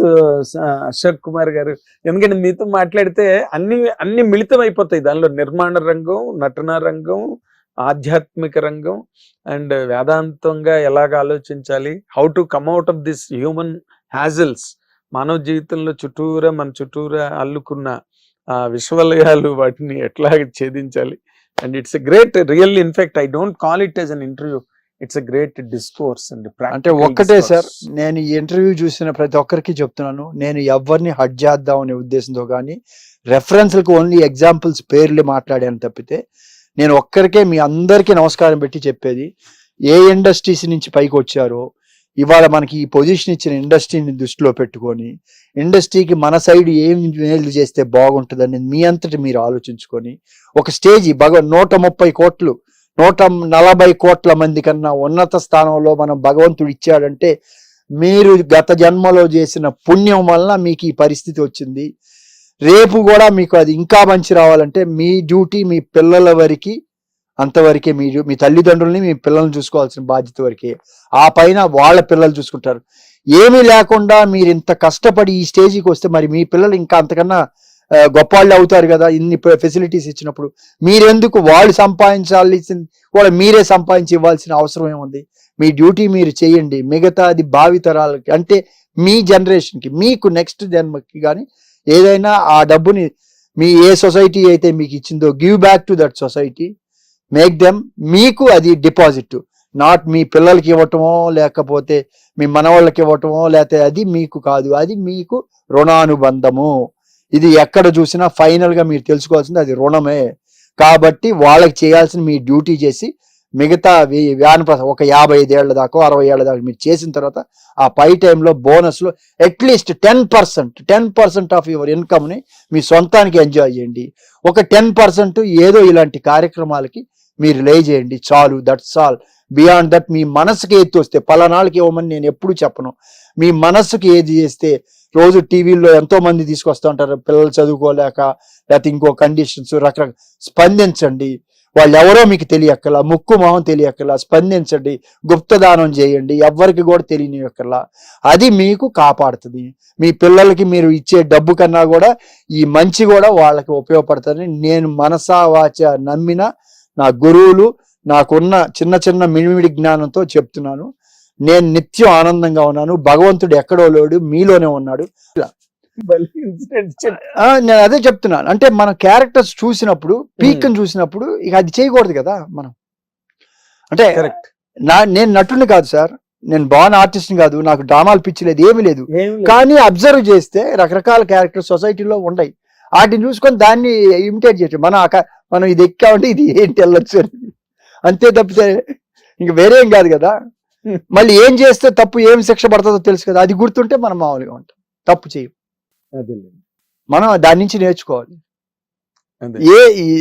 B: అశోక్ కుమార్ గారు. ఎందుకంటే మీతో మాట్లాడితే అన్ని మిళితం అయిపోతాయి. దానిలో నిర్మాణ రంగం, నటన రంగం, ఆధ్యాత్మిక రంగం అండ్ వేదాంతంగా ఎలాగ ఆలోచించాలి, how to come out of this human hassles, మానవ జీవితంలో మన చుట్టూరా అల్లుకున్న విశ్వలయాలు, వాటిని ఎట్లా ఛేదించాలి. And it's a great real, in fact I don't call it as an interview, it's a great discourse.
A: అంటే ఒక్కటే సార్, నేను ఈ ఇంటర్వ్యూ చూసిన ప్రతి ఒక్కరికి చెప్తున్నాను, నేను ఎవరిని హట్ చేద్దాం అనే ఉద్దేశంతో కానీ రెఫరెన్స్లకు ఓన్లీ ఎగ్జాంపుల్స్ పేర్లు మాట్లాడాను తప్పితే, నేను ఒక్కరికే మీ అందరికీ నమస్కారం పెట్టి చెప్పేది, ఏ ఇండస్ట్రీస్ నుంచి పైకి వచ్చారో, ఇవాళ మనకి ఈ పొజిషన్ ఇచ్చిన ఇండస్ట్రీని దృష్టిలో పెట్టుకొని, ఇండస్ట్రీకి మన సైడ్ ఏం మేలు చేస్తే బాగుంటుందని మీ అంతటి మీరు ఆలోచించుకొని, ఒక స్టేజ్ 130 కోట్లు 140 కోట్ల మంది కన్నా ఉన్నత స్థానంలో మనం భగవంతుడు ఇచ్చాడంటే, మీరు గత జన్మలో చేసిన పుణ్యం వలన మీకు ఈ పరిస్థితి వచ్చింది. రేపు కూడా మీకు అది ఇంకా మంచి రావాలంటే మీ డ్యూటీ మీ పిల్లల వరకు అంతవరకే. మీరు మీ తల్లిదండ్రుల్ని మీ పిల్లల్ని చూసుకోవాల్సిన బాధ్యత వరకే. ఆ పైన వాళ్ళ పిల్లలు చూసుకుంటారు. ఏమీ లేకుండా మీరు ఇంత కష్టపడి ఈ స్టేజ్కి వస్తే మరి మీ పిల్లలు ఇంకా అంతకన్నా గొప్పవాళ్ళు అవుతారు కదా. ఇన్ని ఫెసిలిటీస్ ఇచ్చినప్పుడు మీరెందుకు వాళ్ళు సంపాదించాల్సింది కూడా మీరే సంపాదించి ఇవ్వాల్సిన అవసరం ఏముంది? మీ డ్యూటీ మీరు చేయండి. మిగతాది భావితరాలకి, అంటే మీ జనరేషన్కి, మీకు నెక్స్ట్ జన్మకి కానీ ఏదైనా ఆ డబ్బుని మీ ఏ సొసైటీ అయితే మీకు ఇచ్చిందో give back to that society, make them. మీకు అది డిపాజిట్, నాట్ మీ పిల్లలకి ఇవ్వటమో లేకపోతే మీ మనవాళ్ళకి ఇవ్వటమో, లేకపోతే అది మీకు కాదు, అది మీకు రుణానుబంధము. ఇది ఎక్కడ చూసినా ఫైనల్ గా మీరు తెలుసుకోవాల్సింది అది రుణమే. కాబట్టి వాళ్ళకి చేయాల్సిన మీ డ్యూటీ చేసి, మిగతా ఒక 55 ఏళ్ల దాకా 60 ఏళ్ల దాకా మీరు చేసిన తర్వాత ఆ పై టైంలో బోనస్లో అట్లీస్ట్ 10% ఆఫ్ యువర్ ఇన్కమ్ని మీ సొంతానికి ఎంజాయ్ చేయండి. ఒక 10% ఏదో ఇలాంటి కార్యక్రమాలకి మీరు లే చేయండి చాలు. That's all. బియాండ్ దట్ మీ మనసుకి ఏది వస్తే, పలానాళ్ళకి ఇవ్వమని నేను ఎప్పుడు చెప్పను. మీ మనస్సుకి ఏది చేస్తే, రోజు టీవీల్లో ఎంతో మంది తీసుకొస్తూ ఉంటారు, పిల్లలు చదువుకోలేక లేకపోతే ఇంకో కండిషన్స్ రకరకాల. స్పందించండి. వాళ్ళు ఎవరో మీకు తెలియక్కలా, ముక్కు మొహం తెలియక్కలా, స్పందించండి, గుప్తదానం చేయండి, ఎవరికి కూడా తెలియనియక్కర్లా. అది మీకు కాపాడుతుంది. మీ పిల్లలకి మీరు ఇచ్చే డబ్బు కన్నా కూడా ఈ మంచి కూడా వాళ్ళకి ఉపయోగపడుతుందని నేను మనసా వాచ నమ్మిన నా గురువులు, నాకున్న చిన్న మిడిమిడి జ్ఞానంతో చెప్తున్నాను. నేను నిత్యం ఆనందంగా ఉన్నాను. భగవంతుడు ఎక్కడో లేడు, మీలోనే ఉన్నాడు. నేను అదే చెప్తున్నాను. అంటే మన క్యారెక్టర్స్ చూసినప్పుడు, పీక్ని చూసినప్పుడు ఇక అది చేయకూడదు కదా మనం. అంటే నేను నటుని కాదు సార్, నేను బాగా ఆర్టిస్ట్ని కాదు, నాకు డ్రామాలు పిచ్చి లేదు, ఏమీ లేదు. కానీ అబ్జర్వ్ చేస్తే రకరకాల క్యారెక్టర్స్ సొసైటీలో ఉన్నాయి. వాటిని చూసుకొని దాన్ని ఇమిటేట్ చేయటం. మనం ఇది ఎక్కామంటే ఇది ఏంటి వెళ్ళొచ్చు అంతే తప్పితే ఇంక వేరేం కాదు కదా. మళ్ళీ ఏం చేస్తే తప్పు, ఏం శిక్ష పడుతుందో తెలుసు కదా. అది గుర్తుంటే మనం మామూలుగా ఉంటాం, తప్పు చేయం. మనం దాని నుంచి నేర్చుకోవాలి.
B: అదే.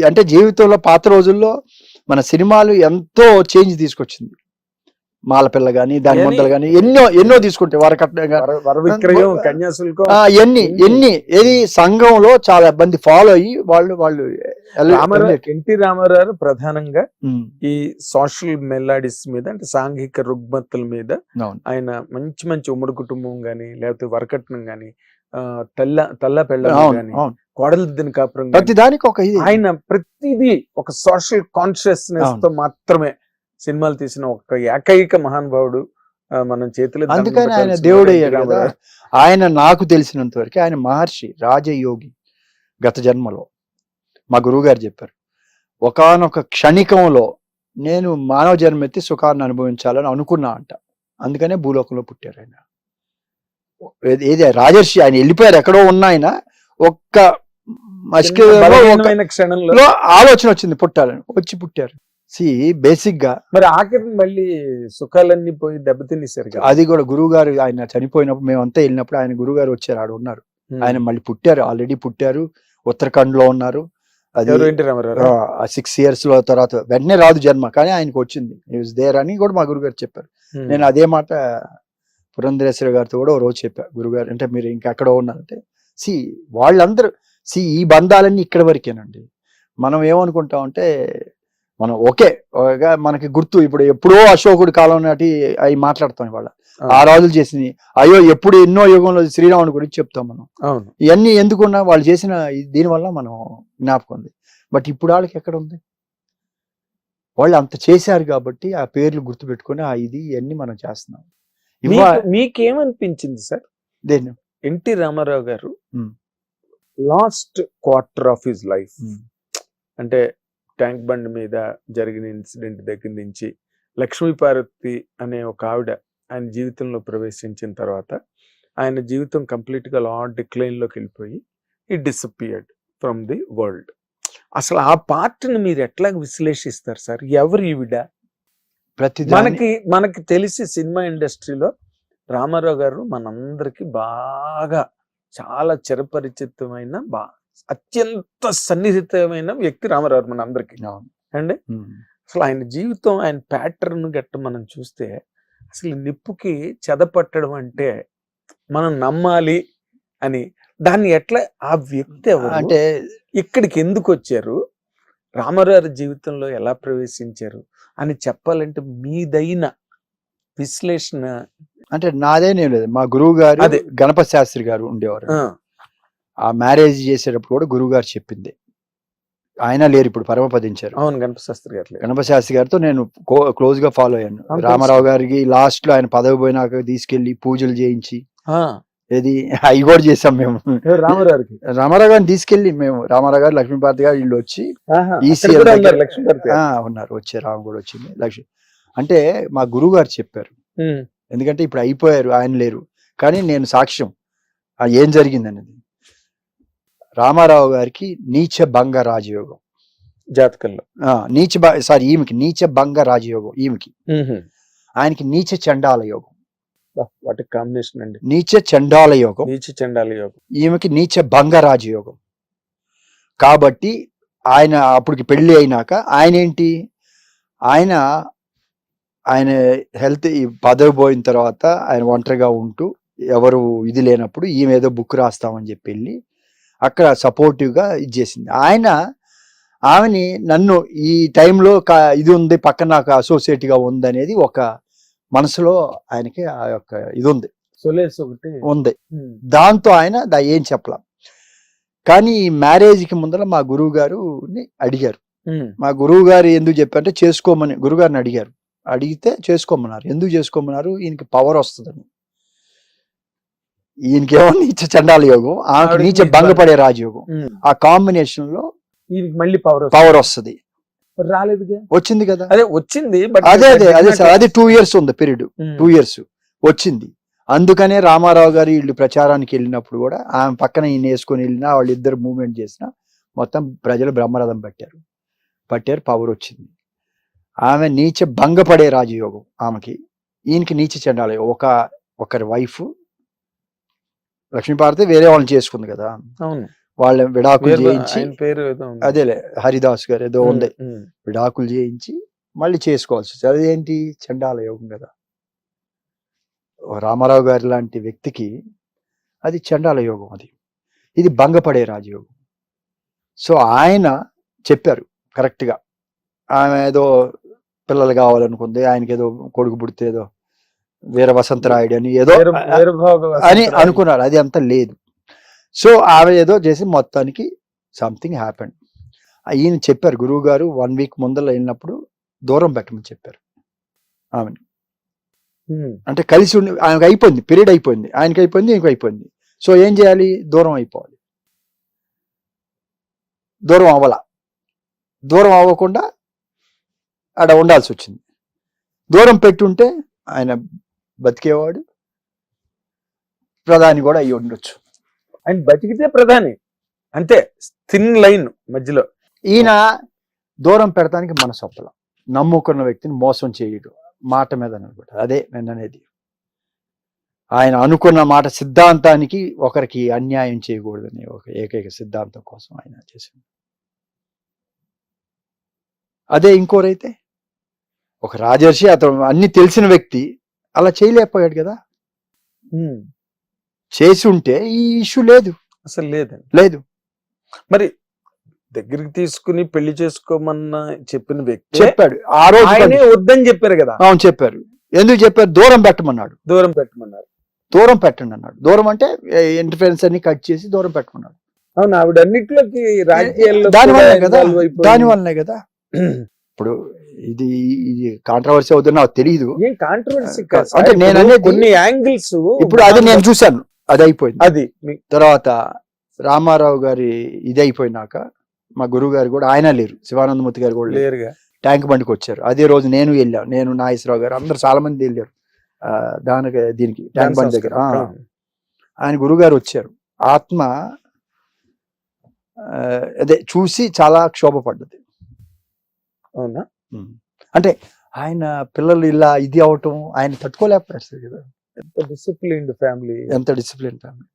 A: అంటే జీవితంలో పాత రోజుల్లో మన సినిమాలు ఎంతో చేంజ్ తీసుకొచ్చింది. మాలపిల్ల గాని దాని
B: ఏని-
A: మొదలు గాని ఎన్నో తీసుకుంటే వరకట్న
B: వర విక్రయం, కన్యాశుల్కం,
A: ఎన్ని ఏది సంఘంలో చాలా మంది ఫాలో అయ్యి వాళ్ళు
B: ఎన్టీ రామారావు ప్రధానంగా ఈ సోషల్ మెలాడీస్ మీద, అంటే సాంఘిక రుగ్మతల మీద ఆయన మంచి మంచి ఉమ్మడి కుటుంబం గాని, లేకపోతే వరకట్నం గాని, తల్ల పెళ్ళం గాని, కోడలిద్దిన కాపురం గాని,
A: ప్రతి దానికి ఒక ఇది
B: ఆయన ప్రతిదీ ఒక సోషల్ కాన్షియస్నెస్ తో మాత్రమే సినిమాలు తీసిన ఒక ఏకైక మహానుభావుడు మనం చేతిలో.
A: అందుకని ఆయన దేవుడు అయ్యాడు కదా. ఆయన నాకు తెలిసినంత వరకు ఆయన మహర్షి రాజయోగి. గత జన్మలో మా గురువు గారు చెప్పారు, ఒకానొక క్షణికంలో నేను మానవ జన్మ ఎత్తి సుఖాన్ని అనుభవించాలని అనుకున్నా అంట. అందుకనే భూలోకంలో పుట్టారు ఆయన. ఏది రాజర్షి, ఆయన వెళ్ళిపోయారు ఎక్కడో ఉన్న ఆయన ఒక్క
B: క్షణంలో
A: ఆలోచన వచ్చింది పుట్టాలని, వచ్చి పుట్టారు. బేసిక్ గా
B: మరి ఆఖరి మళ్ళీ సుఖాలన్నీ పోయి దెబ్బతినేశారు కదా.
A: అది కూడా గురువు గారు ఆయన చనిపోయినప్పుడు మేమంతా వెళ్ళినప్పుడు ఆయన గురువు గారు వచ్చారు, ఆడ ఉన్నారు. ఆయన మళ్ళీ పుట్టారు, ఆల్రెడీ పుట్టారు, ఉత్తరాఖండ్ లో ఉన్నారు. అది 6 years లో తర్వాత వెంటనే రాదు జన్మ, కానీ ఆయనకు వచ్చింది. దేర్ అని కూడా మా గురుగారు చెప్పారు. నేను అదే మాట పురంధరేశ్వర గారితో కూడా ఓ రోజు చెప్పా, గురుగారు అంటే మీరు ఇంకెక్కడో ఉన్నారంటే వాళ్ళందరూ ఈ బంధాలన్నీ ఇక్కడ వరకేనండి. మనం ఏమనుకుంటాం అంటే మనం ఓకే మనకి గుర్తు ఇప్పుడు ఎప్పుడో అశోకుడి కాలం నాటి అవి మాట్లాడతాం ఇవాళ, ఆ రాజులు చేసింది. అయ్యో ఎప్పుడు ఎన్నో యుగంలో శ్రీరాముని గురించి చెప్తాం మనం. ఇవన్నీ ఎందుకున్నా వాళ్ళు చేసిన దీనివల్ల మనం జ్ఞాపకం ఉంది. బట్ ఇప్పుడు వాళ్ళకి ఎక్కడ ఉంది? వాళ్ళు అంత చేశారు కాబట్టి ఆ పేర్లు గుర్తు పెట్టుకుని ఇవన్నీ మనం చేస్తున్నాం.
B: మీకేమనిపించింది సార్
A: దేన్ని?
B: ఎన్టీ రామారావు గారు last quarter of his life, అంటే ట్యాంక్ బండ్ మీద జరిగిన ఇన్సిడెంట్ దగ్గర నుంచి లక్ష్మీపార్వతి అనే ఒక ఆవిడ ఆయన జీవితంలో ప్రవేశించిన తర్వాత ఆయన జీవితం కంప్లీట్ గా డిక్లైన్ లోకి వెళ్ళిపోయి ఈ డిసపియర్డ్ ఫ్రమ్ ది వరల్డ్. అసలు ఆ పార్ట్ని మీరు ఎట్లా విశ్లేషిస్తారు సార్? ఎవరు ఈవిడ? మనకి తెలిసి సినిమా ఇండస్ట్రీలో రామారావు గారు మనందరికి బాగా చాలా చిరపరిచితమైన అత్యంత సన్నిహితమైన వ్యక్తి రామారావు మన అందరికి అండి. అసలు ఆయన జీవితం, ఆయన ప్యాటర్న్ గట్ట మనం చూస్తే అసలు నిప్పుకి చెదపట్టడం అంటే మనం నమ్మాలి అని. దాన్ని ఎట్లా ఆ వ్యక్తి ఎవరు, అంటే ఇక్కడికి ఎందుకు వచ్చారు, రామారావు జీవితంలో ఎలా ప్రవేశించారు అని చెప్పాలంటే మీదైన విశ్లేషణ.
A: అంటే నాదేనే లేదు, మా గురువు గారు గణపతి శాస్త్రి గారు ఉండేవారు. ఆ మ్యారేజ్ చేసేటప్పుడు కూడా గురువు గారు చెప్పింది. ఆయన లేరు ఇప్పుడు, పరమపదించారు.
B: అవును, గణపతి శాస్త్రి గారు.
A: గణపతి శాస్త్రి గారితో నేను క్లోజ్ గా ఫాలో అయ్యాను. రామారావు గారికి లాస్ట్ లో ఆయన పదవి పోయినాక తీసుకెళ్లి పూజలు చేయించి ఏది అవి కూడా చేసాం మేము. రామారావు గారిని తీసుకెళ్లి మేము, రామారావు గారు, లక్ష్మీపార్వతి గారు వీళ్ళు వచ్చి ఉన్నారు, వచ్చారు. రామ కూడా వచ్చింది లక్ష్మి. అంటే మా గురువు గారు చెప్పారు, ఎందుకంటే ఇప్పుడు అయిపోయారు, ఆయన లేరు, కానీ నేను సాక్ష్యం ఏం జరిగింది అనేది. రామారావు గారికి నీచ భంగ రాజయోగం
B: జాతకంలో,
A: ఈమెకి నీచ భంగ రాజయోగం, ఈమెకి. ఆయనకి నీచ చండాల యోగం.
B: వాటి కాంబినేషన్ అండి.
A: నీచ చండాల యోగం, ఈమెకి నీచ భంగ రాజయోగం. కాబట్టి ఆయన అప్పటికి పెళ్లి అయినాక ఆయన ఏంటి, ఆయన హెల్త్ పదవి పోయిన తర్వాత ఆయన ఒంటరిగా ఉంటూ ఎవరు ఇది లేనప్పుడు ఈమె ఏదో బుక్ రాస్తామని చెప్పి వెళ్ళి అక్కడ సపోర్టివ్ గా ఇది చేసింది. ఆమెని నన్ను ఈ టైంలో ఇది ఉంది, పక్కన నాకు అసోసియేట్ గా ఉంది అనేది ఒక మనసులో ఆయనకి ఆ యొక్క ఇది ఉంది, ఉంది. దాంతో ఆయన ఏం చెప్పలేం. కానీ ఈ మ్యారేజ్ కి ముందర మా గురువు గారుని అడిగారు. మా గురువు గారు ఎందుకు చెప్పారంటే చేసుకోమని గురుగారిని అడిగారు. అడిగితే చేసుకోమన్నారు. ఎందుకు చేసుకోమన్నారు? ఈయనకి పవర్ వస్తుందని. ఈయనకేమో నీచ చండాల యోగం, ఆమెకి నీచ భంగపడే రాజయోగం. ఆ కాంబినేషన్ లో
B: మళ్ళీ
A: పవర్ వస్తుంది.
B: రాలేదు,
A: వచ్చింది కదా.
B: అదే వచ్చింది.
A: అదే సార్, అది 2 years ఉంది పీరియడ్, 2 years వచ్చింది. అందుకనే రామారావు గారు వీళ్ళు ప్రచారానికి వెళ్ళినప్పుడు కూడా ఆమె పక్కన ఈయన వేసుకొని వెళ్ళినా, వాళ్ళు ఇద్దరు మూవ్మెంట్ చేసినా మొత్తం ప్రజలు బ్రహ్మరథం పట్టారు, పవర్ వచ్చింది. ఆమె నీచ భంగపడే రాజయోగం ఆమెకి, ఈయనకి నీచ చండాల ఒకరి వైఫ్ లక్ష్మీపార్వతి వేరే వాళ్ళని చేసుకుంది కదా.
B: అవును.
A: వాళ్ళ విడాకులు చేయించి,
B: ఆయన పేరు ఏదో ఉంది.
A: అదేలే హరిదాస్ గారు ఏదో ఉంది,
B: ఉమ్.
A: విడాకులు చేయించి మళ్ళీ చేసుకోవాల్సి వచ్చింది. అదేంటి చండాల యోగం కదా. ఓ రామారావు గారి లాంటి వ్యక్తికి అది చండాల యోగం, అది ఇది భంగపడే రాజయోగం. సో ఆయన చెప్పారు కరెక్ట్గా, ఆమె ఏదో పిల్లలు కావాలనుకుంది, ఆయనకి ఏదో కొడుకు పుడితే ఏదో వీర వసంతరాయుడు అని ఏదో అని అనుకున్నారు, అది అంత లేదు. సో ఆమె ఏదో చేసి మొత్తానికి సంథింగ్ హ్యాపెండ్. ఈయన చెప్పారు గురువు గారు 1 వీక్ ముందర వెళ్ళినప్పుడు దూరం పెట్టమని చెప్పారు ఆమెను. అంటే కలిసి ఉండి ఆయనకు అయిపోయింది, పీరియడ్ అయిపోయింది, ఆయనకి అయిపోయింది, ఈయనకి అయిపోయింది. సో ఏం చేయాలి, దూరం అయిపోవాలి. దూరం అవ్వాల, దూరం అవ్వకుండా ఆడ ఉండాల్సి వచ్చింది. దూరం పెట్టుంటే ఆయన బతికేవాడు, ప్రధాని కూడా అయ్యి ఉండొచ్చు.
B: ఆయన బతికితే ప్రధాని, అంతే, థిన్ లైన్ మధ్యలో.
A: ఈయన దూరం పెడతానికి మనసు ఒప్పల, నమ్ముకున్న వ్యక్తిని మోసం చేయడు, మాట మీద నిలబడ్డాడు. అదే నేను అనేది. ఆయన అనుకున్న మాట సిద్ధాంతానికి ఒకరికి అన్యాయం చేయకూడదని ఒక ఏకైక సిద్ధాంతం కోసం ఆయన చేసింది. అదే ఇంకోరైతే ఒక రాజర్షి, అతను అన్ని తెలిసిన వ్యక్తి అలా చేయలేకపోయాడు కదా. చేసి ఉంటే ఈ ఇష్యూ లేదు,
B: అసలు లేదండి,
A: లేదు.
B: మరి దగ్గరికి తీసుకుని పెళ్లి చేసుకోమన్న చెప్పిన వ్యక్తి
A: చెప్పాడు ఆ రోజు,
B: ఆయనే వద్దని చెప్పారు కదా.
A: అవును చెప్పారు. ఎందుకు చెప్పారు, దూరం పెట్టమన్నాడు,
B: దూరం పెట్టమన్నారు.
A: దూరం పెట్టండి అన్నాడు. దూరం అంటే ఇంటర్ఫరెన్స్ అన్ని కట్ చేసి దూరం పెట్టమన్నాడు.
B: అవును, ఆవిడ అన్నిట్లోకి రాజకీయాల్లో
A: దానివల్లనే కదా, దానివల్లనే కదా. ఇప్పుడు ఇది కాంట్రవర్సీ అవుతుంది నాకు తెలియదు,
B: ఏం కాంట్రవర్సీ
A: అంటే నేను అనేది
B: కొన్ని యాంగిల్స్.
A: ఇప్పుడు అది నేను చూశాను, అది అయిపోయింది.
B: అది
A: తర్వాత రామారావు గారి ఇది అయిపోయినాక మా గురువు గారు కూడా, ఆయన లేరు, శివానందమూర్తి గారు కూడా లేరు,
B: లేరుగా
A: ట్యాంక్ బండికి వచ్చారు. అదే రోజు నేను వెళ్ళాను, నేను నాగేశ్వరరావు గారు అందరు చాలా మంది వెళ్ళారు దానికి, దీనికి ట్యాంక్ బండి దగ్గర. ఆయన గురుగారు వచ్చారు. ఆత్మ అదే చూసి చాలా క్షోభపడ్డది.
B: అవునా,
A: అంటే ఆయన పిల్లలు ఇలా ఇది అవటం ఆయన తట్టుకోలేకపోయారు సార్ కదా.
B: ఎంత డిసిప్లిన్డ్ ఫ్యామిలీ,
A: ఎంత డిసిప్లిన్ ఫ్యామిలీ,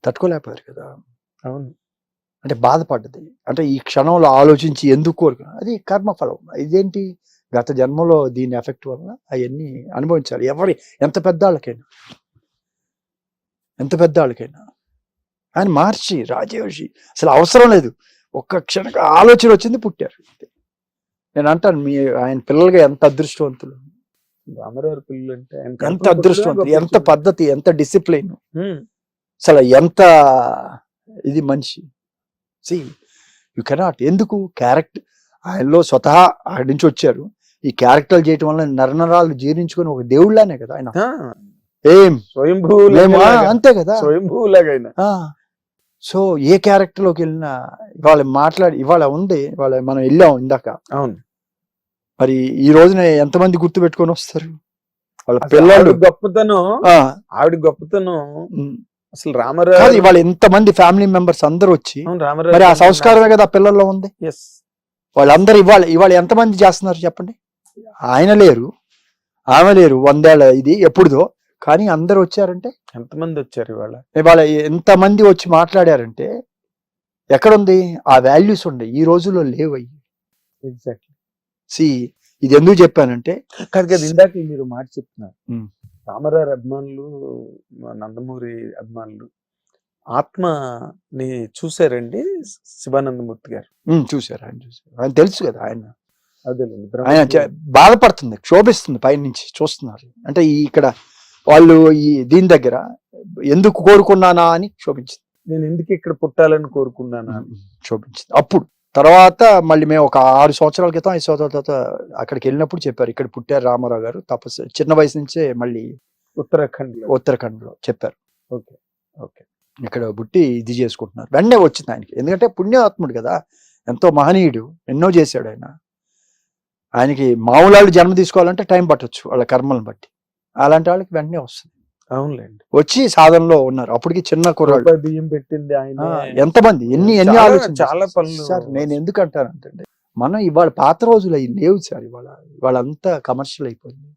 A: తట్టుకోలేకపోయారు కదా.
B: అవును,
A: అంటే బాధపడ్డది. అంటే ఈ క్షణంలో ఆలోచించి ఎందుకు కోరుకున్నా, అది కర్మఫలం. ఇదేంటి గత జన్మలో దీని ఎఫెక్ట్ వల్ల అవన్నీ అనుభవించాలి. ఎవరి ఎంత పెద్దాళ్ళకైనా, ఎంత పెద్దాళ్ళకైనా. ఆయన మహర్షి, రాజర్షి, అసలు అవసరం లేదు, ఒక్క క్షణం ఆలోచన వచ్చింది, పుట్టారు. నేను అంటాను మీ ఆయన పిల్లలుగా ఎంత అదృష్టవంతులు,
B: రామారావు పిల్లలు అంటే
A: ఎంత అదృష్టవంతులు, ఎంత పద్ధతి, ఎంత డిసిప్లిన్, అసలు ఎంత ఇది మనిషి. సి యు కెనాట్, ఎందుకు క్యారెక్టర్ ఆయనలో స్వతహా ఆడి నుంచి వచ్చారు. ఈ క్యారెక్టర్ చేయటం వల్ల నరనరాలు జీర్ణించుకుని ఒక దేవుళ్ళనే కదా ఆయన. ఏం
B: స్వయంభూ,
A: అంతే కదా,
B: స్వయంభూలాగైనా.
A: సో ఏ క్యారెక్టర్ లోకి వెళ్ళినా ఇవాళ మాట్లాడి, ఇవాళ ఉంది, ఇవాళ మనం వెళ్ళాం ఇందాక.
B: అవును,
A: మరి ఈ రోజున ఎంతమంది గుర్తు పెట్టుకొని వస్తారు వాళ్ళ పిల్లలు.
B: గొప్పతనం, ఆవిడ గొప్పతనం అసలు రామారావు.
A: ఇవాళ ఎంతమంది ఫ్యామిలీ మెంబర్స్ అందరూ వచ్చి, మరి ఆ సంస్కారమే కదా పిల్లల్లో ఉంది. వాళ్ళందరూ ఇవాళ ఎంతమంది చేస్తున్నారు చెప్పండి. ఆయన లేరు, ఆమె లేరు, 100 ఏళ్ళ ఇది ఎప్పుడుదో, కానీ అందరు వచ్చారంటే
B: ఎంతమంది వచ్చారు ఇవాళ.
A: ఇవాళ ఎంతమంది వచ్చి మాట్లాడారంటే ఎక్కడుంది ఆ వాల్యూస్ ఉండే, ఈ రోజుల్లో లేవు అయ్యి.
B: ఎగ్జాక్ట్లీ.
A: సి ఇది ఎందుకు చెప్పానంటే,
B: కాదు కదా, ఇందాక మీరు మాట చెప్తున్నారు, రామారావు అభిమానులు, నందమూరి అభిమానులు ఆత్మని చూసారండి శివానందమూర్తి గారు.
A: చూశారు, ఆయన చూసారు, ఆయన తెలుసు కదా. ఆయన
B: ఆయన
A: బాధపడుతుంది, క్షోభిస్తుంది, పైనుంచి చూస్తున్నారు. అంటే ఇక్కడ వాళ్ళు ఈ దీని దగ్గర ఎందుకు కోరుకున్నానా అని క్షోభించింది.
B: నేను ఎందుకు ఇక్కడ పుట్టాలని కోరుకున్నానా
A: క్షోభించింది. అప్పుడు తర్వాత మళ్ళీ మేము ఒక 6 సంవత్సరాల క్రితం, 5 సంవత్సరాల తర్వాత అక్కడికి వెళ్ళినప్పుడు చెప్పారు, ఇక్కడ పుట్టారు రామారావు గారు, తపస్సు చిన్న వయసు నుంచే మళ్ళీ ఉత్తరాఖండ్ లో చెప్పారు.
B: ఓకే, ఓకే,
A: ఇక్కడ పుట్టి ఇది చేసుకుంటున్నారు. వెంటనే వచ్చింది ఆయనకి, ఎందుకంటే పుణ్యాత్ముడు కదా, ఎంతో మహనీయుడు, ఎన్నో చేశాడు ఆయన. ఆయనకి మామూలు వాళ్ళు జన్మ తీసుకోవాలంటే టైం పట్టొచ్చు వాళ్ళ కర్మలను బట్టి, అలాంటి వాళ్ళకి వెంటనే వస్తుంది.
B: అవునులేండి,
A: వచ్చి సాధనలో ఉన్నారు. అప్పటికి చిన్న కుర్రాడు,
B: బియ్యం పెట్టింది ఆయన.
A: ఎంతమంది ఎన్ని ఆలోచన.
B: చాలా పనులు
A: సార్ నేను ఎందుకు అంటానంటే, మనం ఇవాళ పాత రోజులు అవి లేవు సార్. ఇవాళంతా కమర్షియల్ అయిపోయింది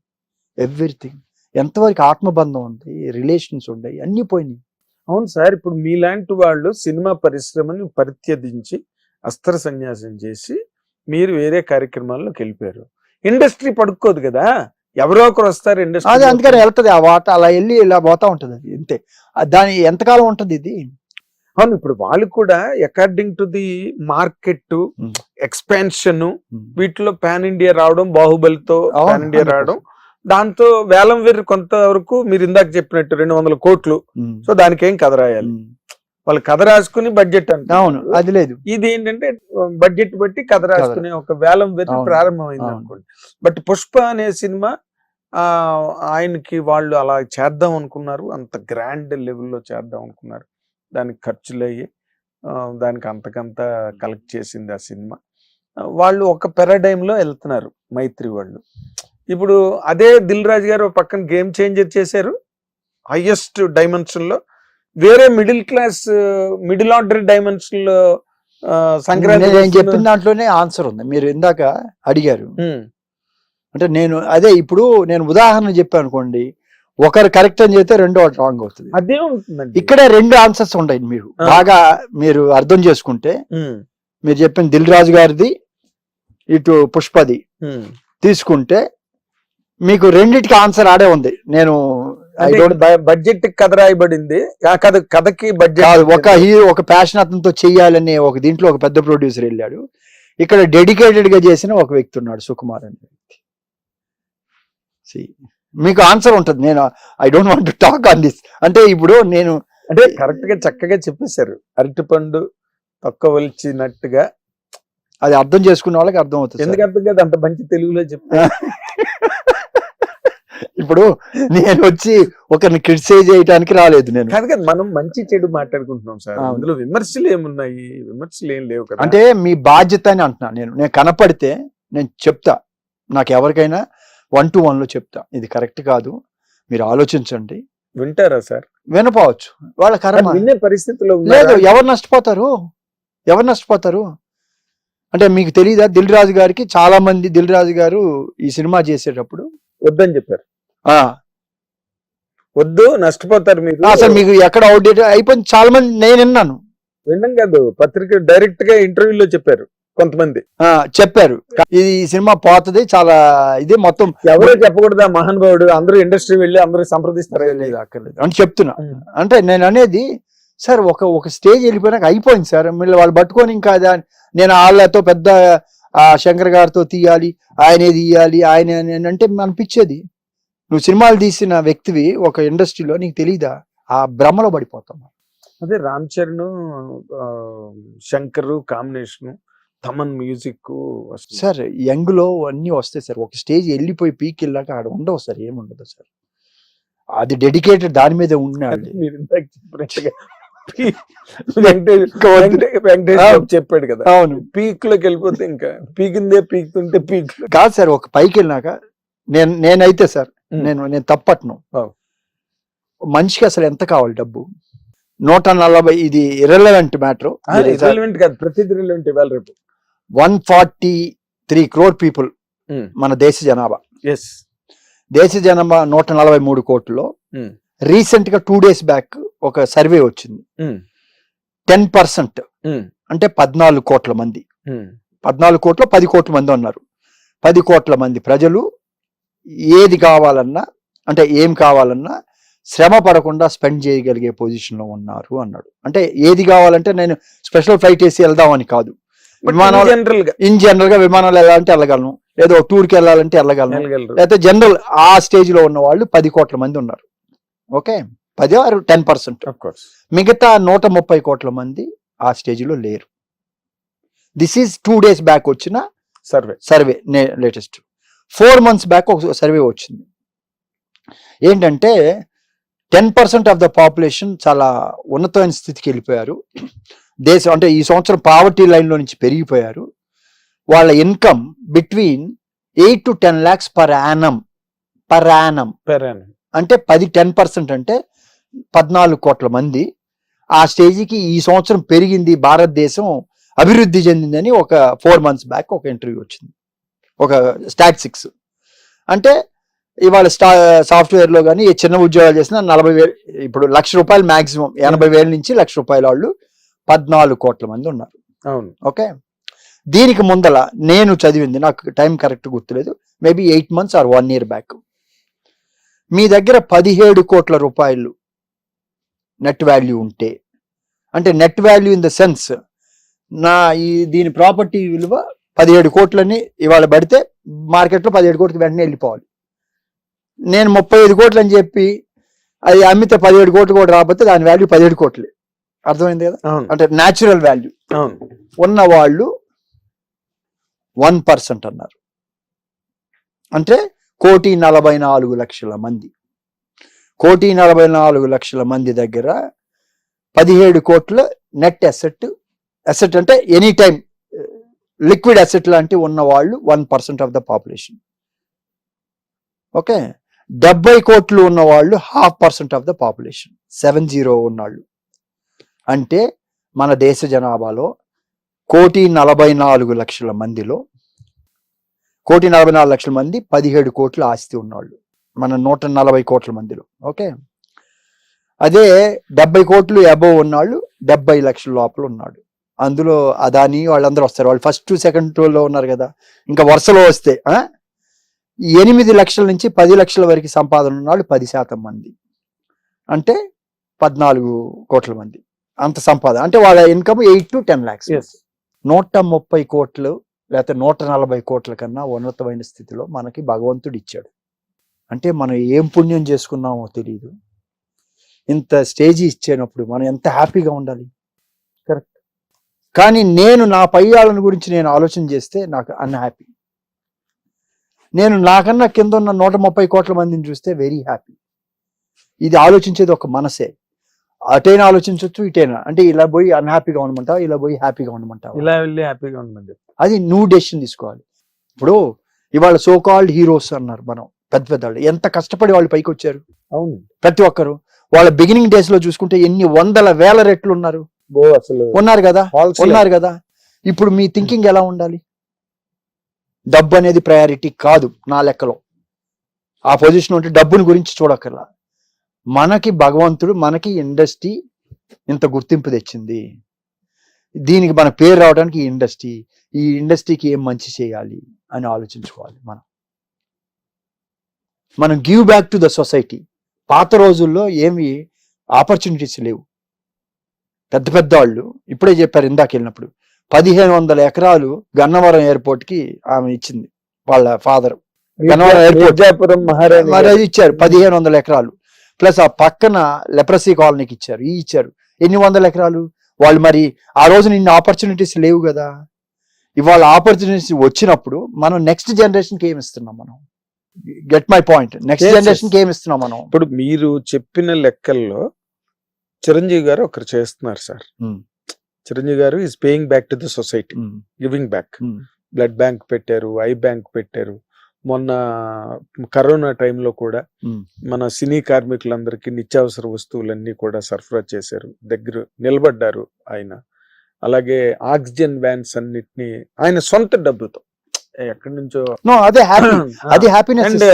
A: ఎవ్రీథింగ్. ఎంతవరకు ఆత్మబంధం ఉంది, రిలేషన్స్ ఉన్నాయి, అన్ని పోయినాయి.
B: అవును సార్, ఇప్పుడు మీలాంటి వాళ్ళు సినిమా పరిశ్రమని పరిత్యజించి అస్త్ర సన్యాసం చేసి మీరు వేరే కార్యక్రమాల్లోకి వెళ్ళిపోయారు. ఇండస్ట్రీ పడుకోదు కదా, ఎవరో ఒకరు వస్తారు
A: అది
B: ఇండస్ట్రీ.
A: అందుకని వెళ్తది ఆ వాట అలా వెళ్ళి ఇలా పోతా ఉంటది అది అంతే. దాని ఎంతకాలం ఉంటది ఇది?
B: అవును, ఇప్పుడు వాళ్ళు కూడా according to the market expansion వీటిలో పాన్ ఇండియా రావడం, బాహుబలితో
A: అవును,
B: పాన్ ఇండియా
A: 100%.
B: రావడం, దాంతో వేలం వేరు కొంతవరకు మీరు ఇందాక చెప్పినట్టు 200 కోట్లు. సో దానికి ఏం కథ రాయాలి, వాళ్ళు కథ రాసుకుని బడ్జెట్ అంటే
A: అవును, అది లేదు.
B: ఇది ఏంటంటే బడ్జెట్ బట్టి కథ రాసుకునే ఒక వేలం వేరు
A: అవును,
B: ప్రారంభమైంది
A: అవును.
B: అనుకోండి. బట్ పుష్ప అనే సినిమా ఆయనకి వాళ్ళు అలా చేద్దాం అనుకున్నారు, అంత గ్రాండ్ లెవెల్లో చేద్దాం అనుకున్నారు, దానికి ఖర్చులు అయ్యి దానికి అంతకంత కలెక్ట్ చేసింది ఆ సినిమా. వాళ్ళు ఒక పెరాడైమ్ లో వెళ్తున్నారు మైత్రి వాళ్ళు. ఇప్పుడు అదే దిల్ రాజు గారు ఒక పక్కన గేమ్ చేంజర్ చేశారు హైయెస్ట్ డైమెన్షన్ లో, వేరే middle class middle order dimension లో సంక్రాంతి
A: నేను చెప్పిన దాంట్లోనే ఆన్సర్ ఉంది. మీరు ఇందాక అడిగారు అంటే నేను అదే ఇప్పుడు నేను ఉదాహరణ చెప్పాను అనుకోండి, ఒకరు కరెక్ట్ అని చెప్తే రెండో రాంగ్ అవుతుంది.
B: అదే ఉంటుందండి.
A: ఇక్కడే 2 ఆన్సర్స్ ఉంటాయి. మీరు బాగా మీరు అర్థం చేసుకుంటే మీరు చెప్పిన దిల్ రాజు గారిది ఇటు పుష్పది తీసుకుంటే మీకు రెండిటికి ఆన్సర్ ఆడే ఉంది. నేను
B: బడ్జెట్ కథ రాయబడింది, కథకి బడ్జెట్
A: ఒక హీరో ఒక ప్యాషన్ అతనితో చెయ్యాలనే ఒక దీంట్లో ఒక పెద్ద ప్రొడ్యూసర్ వెళ్ళాడు. ఇక్కడ డెడికేటెడ్ గా చేసిన ఒక వ్యక్తి ఉన్నాడు, సుకుమార్ అనే వ్యక్తి. మీకు ఆన్సర్ ఉంటుంది. నేను I don't want to talk on this. అంటే ఇప్పుడు నేను
B: అంటే కరెక్ట్ గా చక్కగా చెప్పేశారు, అరటిపండు తొక్కవలిచినట్టుగా.
A: అది అర్థం చేసుకున్న వాళ్ళకి అర్థం అవుతుంది.
B: ఎందుకు అర్థం కాదు, అంత మంచి తెలుగులో చెప్తా.
A: ఇప్పుడు నేను వచ్చి ఒకరిని క్రిటిసైజ్ చేయడానికి రాలేదు. నేను
B: కాదు కదా, మనం మంచి చెడు మాట్లాడుకుంటున్నాం సార్, అందులో విమర్శలు ఏమున్నాయి? విమర్శలు ఏం లేవు కదా.
A: అంటే మీ బాధ్యత అని అంటున్నా. నేను కనపడితే నేను చెప్తా, నాకు ఎవరికైనా 1-to-1 లో చెప్తా, ఇది కరెక్ట్ కాదు, మీరు ఆలోచించండి.
B: వింటారా సార్?
A: వినపోవచ్చు, వాళ్ళ కర్మ.
B: వినే పరిస్థితిలో
A: లేదు. ఎవరు నష్టపోతారు అంటే మీకు తెలియదా? దిల్ రాజు గారికి చాలా మంది దిల్ రాజు గారు ఈ సినిమా చేసేటప్పుడు
B: వద్దని చెప్పారు. వద్దు, నష్టపోతారు మీరు.
A: అసలు మీకు ఎక్కడ అవుట్డేట్ అయిపోయింది. చాలా మంది నేను విన్నాను.
B: వినడం కాదు, పత్రిక డైరెక్ట్ గా ఇంటర్వ్యూలో చెప్పారు కొంతమంది.
A: చెప్పారు ఇది సినిమా పోతుంది, చాలా ఇది మొత్తం.
B: ఎవరో చెప్పకూడదా మహానుభావుడు? అందరూ ఇండస్ట్రీ వెళ్ళి అందరూ సంప్రదిస్తారా?
A: లేదు, అక్కర్లేదు అని చెప్తున్నా. అంటే నేను అనేది సార్ ఒక స్టేజ్ వెళ్ళిపోయినాక అయిపోయింది సార్. మళ్ళీ వాళ్ళు పట్టుకొని ఇంకా నేను వాళ్ళతో పెద్ద శంకర్ గారితో తీయాలి, ఆయనే తీయాలి, ఆయన అంటే అనిపించేది. నువ్వు సినిమాలు తీసిన వ్యక్తివి ఒక ఇండస్ట్రీలో, నీకు తెలీదా? ఆ భ్రమలో పడిపోతాం.
B: అదే Ram Charan, Shankar combination, Thaman music
A: sir. Young లో అన్ని వస్తాయి సార్. ఒక స్టేజ్ వెళ్ళిపోయి పీక్ వెళ్ళాక ఆడ ఉండవు సార్, ఏముండదు సార్. అది డెడికేటెడ్ దాని మీద ఉన్నాడు.
B: మీరు ఇందాక చెప్పినట్టుగా వెంకటేష్ చెప్పాడు కదా, అవును, పీక్ లోకి వెళ్ళిపోతే ఇంకా పీకిందే పీకుతుంటే పీక్
A: కాదు సార్. ఒక పైకి వెళ్ళినాక నేనైతే సార్ నేను తప్పట్ను. మనిషికి అసలు ఎంత కావాలి డబ్బు? 140. ఇది ఇర్రెలవెంట్ మ్యాటర్.
B: రిలవెంట్ కాదు, ప్రతిదీ రిలవెంట్. ఇవాళ రేపు
A: 143 crore పీపుల్ మన దేశ జనాభా. దేశ జనాభా 143 కోట్లలో రీసెంట్ గా 2 days బ్యాక్ ఒక సర్వే వచ్చింది. 10% అంటే 14 కోట్ల మంది, 14 కోట్ల 10 కోట్ల మంది ఉన్నారు. 10 కోట్ల మంది ప్రజలు ఏది కావాలన్నా, అంటే ఏం కావాలన్నా శ్రమ పడకుండా స్పెండ్ చేయగలిగే పొజిషన్ లో ఉన్నారు అన్నాడు. అంటే ఏది కావాలంటే నేను స్పెషల్ ఫ్లైట్ వేసి వెళ్దామని కాదు, విమానాలు ఇన్ జనరల్ గా విమానాలు వెళ్ళాలంటే వెళ్ళగలను, ఏదో టూర్కి వెళ్ళాలంటే వెళ్ళగలను. లేకపోతే జనరల్ ఆ స్టేజ్ లో ఉన్న వాళ్ళు 10 కోట్ల మంది ఉన్నారు. Okay, 10 or 10%. మిగతా 130 కోట్ల మంది ఆ స్టేజ్ లో లేరు. దిస్ ఈజ్ 2 days బ్యాక్ వచ్చిన సర్వే లేటెస్ట్. 4 months బ్యాక్ ఒక సర్వే వచ్చింది. ఏంటంటే 10% ఆఫ్ ద పాపులేషన్ చాలా ఉన్నతమైన స్థితికి వెళ్ళిపోయారు. దేశం అంటే ఈ సంవత్సరం పావర్టీ లైన్ లో నుంచి పెరిగిపోయారు. వాళ్ళ income between 8 to 10 lakhs per annum. అంటే 10% అంటే 14 కోట్ల మంది ఆ స్టేజ్కి ఈ సంవత్సరం పెరిగింది, భారతదేశం అభివృద్ధి చెందిందని ఒక 4 months బ్యాక్ ఒక ఇంటర్వ్యూ వచ్చింది, ఒక స్టాటిస్టిక్స్. అంటే ఇవాళ సాఫ్ట్వేర్ లో కానీ చిన్న ఉద్యోగాలు చేసిన 40,000, ఇప్పుడు ₹1,00,000 మాక్సిమం, 80,000 నుంచి ₹1,00,000 వాళ్ళు 14 కోట్ల మంది ఉన్నారు.
B: అవును.
A: ఓకే, దీనికి ముందల నేను చదివింది, నాకు టైం కరెక్ట్ గుర్తులేదు, maybe 8 months or 1 year back, మీ దగ్గర 17 కోట్ల రూపాయలు నెట్ వాల్యూ ఉంటే, అంటే net value in the sense, దీని ప్రాపర్టీ విలువ 17 కోట్లని ఇవాళ పడితే మార్కెట్లో 17 కోట్లకి వెంటనే వెళ్ళిపోవాలి. నేను 35 కోట్లు అని చెప్పి అది అమ్మితే 17 కోట్లు కూడా రాకపోతే దాని వాల్యూ 17 కోట్లే. అర్థమైంది కదా? అంటే న్యాచురల్ వాల్యూ ఉన్న వాళ్ళు 1% అన్నారు. అంటే 1,44,00,000 మంది, 1,44,00,000 మంది దగ్గర 17 కోట్ల నెట్ అసెట్ అంటే ఎనీ టైం లిక్విడ్ అసెట్ లాంటి ఉన్న వాళ్ళు 1% ఆఫ్ ద పాపులేషన్. ఓకే, 70 కోట్లు ఉన్న వాళ్ళు 0.5% ఆఫ్ ద పాపులేషన్, 70 ఉన్నాళ్ళు. అంటే మన దేశ జనాభాలో 1,44,00,000 మందిలో 1,44,00,000 మంది 17 కోట్ల ఆస్తి ఉన్నవాళ్ళు, మన 140 కోట్ల మందిలో. ఓకే, అదే 70 కోట్లు అబోవ్ ఉన్నాళ్ళు 70 లక్షల లోపల ఉన్నాడు. అందులో అదాని వాళ్ళందరూ వస్తారు, వాళ్ళు ఫస్ట్ సెకండ్ లో ఉన్నారు కదా, ఇంకా వరుసలో వస్తే 8 లక్షల నుంచి 10 లక్షల వరకు సంపాదన ఉన్నాడు 10% మంది, అంటే 14 కోట్ల మంది అంత సంపాదన. అంటే వాళ్ళ ఇన్కమ్ 8 to 10 lakhs. 130 కోట్లు లేకపోతే 140 కోట్ల కన్నా ఉన్నతమైన స్థితిలో మనకి భగవంతుడు ఇచ్చాడు. అంటే మనం ఏం పుణ్యం చేసుకున్నామో తెలియదు, ఇంత స్టేజ్ ఇచ్చేటప్పుడు మనం ఎంత హ్యాపీగా ఉండాలి. కరెక్ట్. కానీ నేను నా పై వాళ్ళని గురించి నేను ఆలోచన చేస్తే నాకు అన్హ్యాపీ. నేను నాకన్నా కింద ఉన్న 130 కోట్ల మందిని చూస్తే వెరీ హ్యాపీ. ఇది ఆలోచించేది ఒక మనసే. అటైనా ఆలోచించవచ్చు, ఇటైనా. అంటే ఇలా పోయి అన్హ్యాపీగా ఉండమంటావా, ఇలా పోయి హ్యాపీగా ఉండమంటావా?
B: ఇలా వెళ్ళి హ్యాపీగా ఉండమని చెప్పి
A: అది నువ్వు డెసిషన్ తీసుకోవాలి. ఇప్పుడు ఇవాళ సో కాల్డ్ హీరోస్ అన్నారు, మనం పెద్ద పెద్ద వాళ్ళు ఎంత కష్టపడి వాళ్ళు పైకి వచ్చారు.
B: అవును,
A: ప్రతి ఒక్కరు వాళ్ళ బిగినింగ్ డేస్ లో చూసుకుంటే ఎన్ని వందల వేల రెట్లు ఉన్నారు,
B: అసలు
A: ఉన్నారు కదా. ఇప్పుడు మీ థింకింగ్ ఎలా ఉండాలి? డబ్బు అనేది ప్రయారిటీ కాదు నా లెక్కలో. ఆ పొజిషన్ ఉంటే డబ్బుని గురించి చూడక్కర్లా. మనకి భగవంతుడు, మనకి ఇండస్ట్రీ ఇంత గుర్తింపు తెచ్చింది, దీనికి మన పేరు రావడానికి ఈ ఇండస్ట్రీకి ఏం మంచి చేయాలి అని ఆలోచించుకోవాలి. మనం give back to the society. పాత రోజుల్లో ఏమి ఆపర్చునిటీస్ లేవు. పెద్ద పెద్ద వాళ్ళు ఇప్పుడే చెప్పారు ఇందాక వెళ్ళినప్పుడు, 1,500 ఎకరాలు గన్నవరం ఎయిర్పోర్ట్ కి ఆమె ఇచ్చింది, వాళ్ళ ఫాదర్. గన్నవరం ఎయిర్పోర్ట్ ఇచ్చారు 1,500 ఎకరాలు, ప్లస్ ఆ పక్కన లెప్రసీ కాలనీకి ఇచ్చారు. ఇచ్చారు ఎన్ని వందల ఎకరాలు వాళ్ళు. మరి ఆ రోజు నిన్న ఆపర్చునిటీస్ లేవు కదా. ఇవాళ ఆపర్చునిటీస్ వచ్చినప్పుడు మనం నెక్స్ట్ జనరేషన్ కి ఏమి ఇస్తున్నాం? మనం get my point. Next generation కి ఏమి ఇస్తున్నాం మనం?
B: ఇప్పుడు మీరు చెప్పిన లెక్కల్లో చిరంజీవి గారు ఒకరు చేస్తున్నారు సార్. చిరంజీవి గారు is paying back to the society, giving back. Blood bank పెట్టారు, ఐ బ్యాంక్ పెట్టారు. మొన్న కరోనా టైంలో కూడా మన సినీ కార్మికులందరికీ నిత్యావసర వస్తువులన్నీ కూడా సరఫరా చేశారు, దగ్గర నిలబడ్డారు ఆయన. అలాగే ఆక్సిజన్ వ్యాన్స్ అన్నిటిని ఆయన సొంత డబ్బుతో ఎక్కడి నుంచో,
A: అది హ్యాపీనెస్.
B: అండ్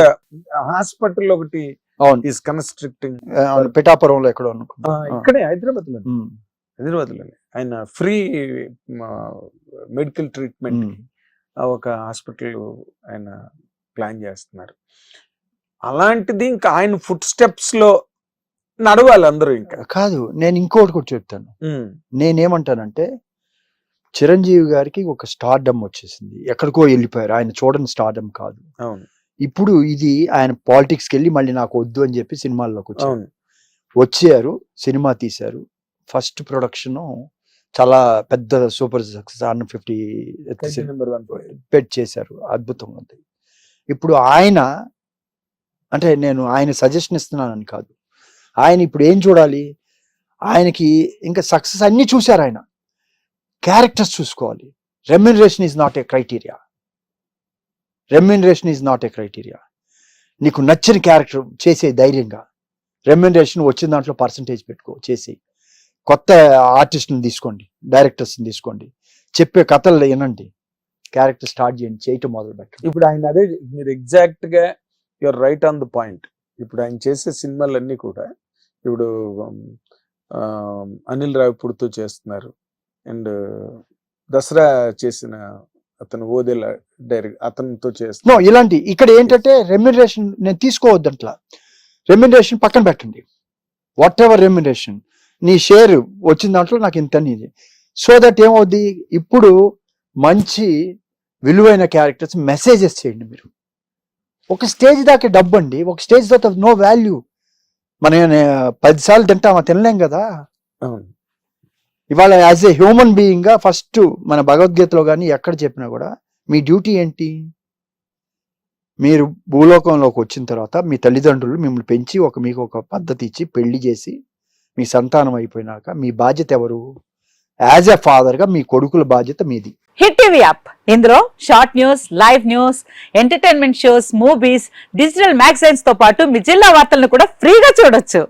B: హాస్పిటల్ ఒకటి ఈస్ కన్స్ట్రక్టింగ్
A: పిఠాపురంలో ఎక్కడో,
B: ఇక్కడే హైదరాబాద్లోనే ఆయన ఫ్రీ మెడికల్ ట్రీట్మెంట్ ఒక హాస్పిటల్ ఆయన ప్లాన్ చేస్తున్నారు. అలాంటిది ఇంకా ఆయన ఫుట్ స్టెప్స్ లో నడవాలి అందరూ. ఇంకా
A: కాదు, నేను ఇంకోటి కూడా చెప్తాను. నేనేమంటానంటే చిరంజీవి గారికి ఒక స్టార్డమ్ వచ్చేసింది, ఎక్కడికో వెళ్ళిపోయారు. ఆయన చూడని స్టార్డమ్ కాదు.
B: అవును,
A: ఇప్పుడు ఇది ఆయన పాలిటిక్స్కి వెళ్ళి మళ్ళీ నాకు వద్దు అని చెప్పి సినిమాల్లోకి వచ్చారు, సినిమా తీశారు. ఫస్ట్ ప్రొడక్షన్ చాలా పెద్ద సూపర్ సక్సెస్, 150 పెట్ చేశారు, అద్భుతంగా ఉంది. ఇప్పుడు ఆయన అంటే నేను ఆయన సజెషన్ ఇస్తున్నానని కాదు, ఆయన ఇప్పుడు ఏం చూడాలి? ఆయనకి ఇంకా సక్సెస్ అన్ని చూశారు, ఆయన క్యారెక్టర్స్ చూసుకోవాలి. Remuneration is not a criteria. నీకు నచ్చిన క్యారెక్టర్ చేసే ధైర్యంగా, రెమ్యునరేషన్ వచ్చిన దాంట్లో పర్సంటేజ్ పెట్టుకో, చేసి కొత్త ఆర్టిస్ట్ని తీసుకోండి, డైరెక్టర్స్ని తీసుకోండి, చెప్పే కథలు వినండి, క్యారెక్టర్ స్టార్ట్ చేయండి, చేయటం మొదలు పెట్టండి.
B: ఇప్పుడు ఆయన అదే మీరు ఎగ్జాక్ట్ గా you're right on the point. ఇప్పుడు ఆయన చేసే సినిమాలన్నీ కూడా ఇప్పుడు అనిల్ రావిపూడితో చేస్తున్నారు, అండ్ దసరా చేసిన అతను ఓదెల డైరెక్ట్ అతనితో చేస్తున్నారు.
A: ఇలాంటి ఇక్కడ ఏంటంటే రెమ్యునరేషన్ నేను తీసుకోవద్దంట్లా, రెమ్యునరేషన్ పక్కన పెట్టండి. వాట్ ఎవర్ రెమ్యునరేషన్, నీ షేర్ వచ్చిన దాంట్లో నాకు ఇంత నీది. సో దట్ ఏమవుద్ది, ఇప్పుడు మంచి విలువైన క్యారెక్టర్స్ మెసేజెస్ చేయండి మీరు. ఒక స్టేజ్ దాకా డబ్బు అండి, ఒక స్టేజ్ తర్వాత నో వాల్యూ. మనం 10 సార్లు తింటామా, తినలేం కదా.
B: అవును.
A: ఇవాళ యాజ్ ఏ హ్యూమన్ బీయింగ్ గా ఫస్ట్ మన భగవద్గీతలో కానీ ఎక్కడ చెప్పినా కూడా మీ డ్యూటీ ఏంటి, మీరు భూలోకంలోకి వచ్చిన తర్వాత మీ తల్లిదండ్రులు మిమ్మల్ని పెంచి మీకు ఒక పద్ధతి ఇచ్చి పెళ్లి చేసి మీ సంతానం అయిపోయినాక మీ బాధ్యత ఎవరు? యాజ్ ఎ ఫాదర్ గా మీ కొడుకుల బాధ్యత మీది.
C: హిట్ టీవీ యాప్, ఇందులో short news, live news, entertainment shows, movies, digital magazines తో పాటు మీ జిల్లా వార్తలను కూడా ఫ్రీగా చూడొచ్చు.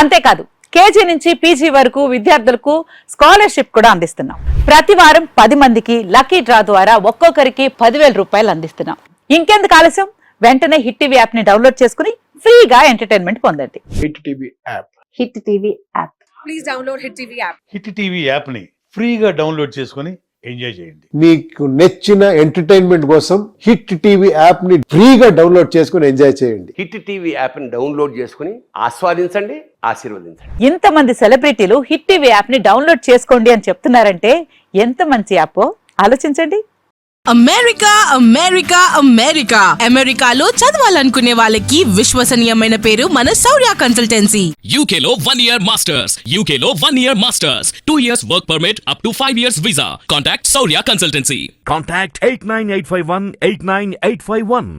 C: అంతేకాదు కేజీ నుంచి పీజీ వరకు విద్యార్థులకు స్కాలర్షిప్ కూడా అందిస్తున్నాం. ప్రతి వారం 10 మందికి లక్కీ డ్రా ద్వారా ఒక్కొక్కరికి 10,000 రూపాయలు అందిస్తున్నాం. ఇంకెందుకు ఆలస్యం, వెంటనే హిట్ టీవీ యాప్ ని డౌన్లోడ్ చేసుకుని ఫ్రీగా ఎంటర్టైన్మెంట్ పొందండి.
B: Hit TV app.
C: Hit TV app.
D: Please download Hit TV app.
E: Hit TV యాప్ని ఫ్రీగా డౌన్లోడ్ చేసుకొని ఎంజాయ్ చేయండి.
F: మీకు నచ్చిన ఎంటర్టైన్మెంట్ కోసం హిట్ టీవీ యాప్ ని ఫ్రీగా డౌన్లోడ్ చేసుకుని ఎంజాయ్ చేయండి.
G: హిట్ టీవీ యాప్ని డౌన్లోడ్ చేసుకుని ఆస్వాదించండి, ఆశీర్వదించండి.
C: ఇంతమంది సెలబ్రిటీలు హిట్ టీవీ యాప్ ని డౌన్లోడ్ చేసుకోండి అని చెప్తున్నారంటే ఎంత మంచి యాప్ ఆలోచించండి.
H: అమెరికా అమెరికా అమెరికా అమెరికాలో చదవాలనుకునే వాళ్ళకి విశ్వసనీయమైన పేరు మన శౌర్య కన్సల్టెన్సీ.
I: UK లో 1 year masters, UK లో 1 year masters, 2 years work permit up to 5 years visa. Contact Saurya Consultancy.
J: Contact 89851 89851.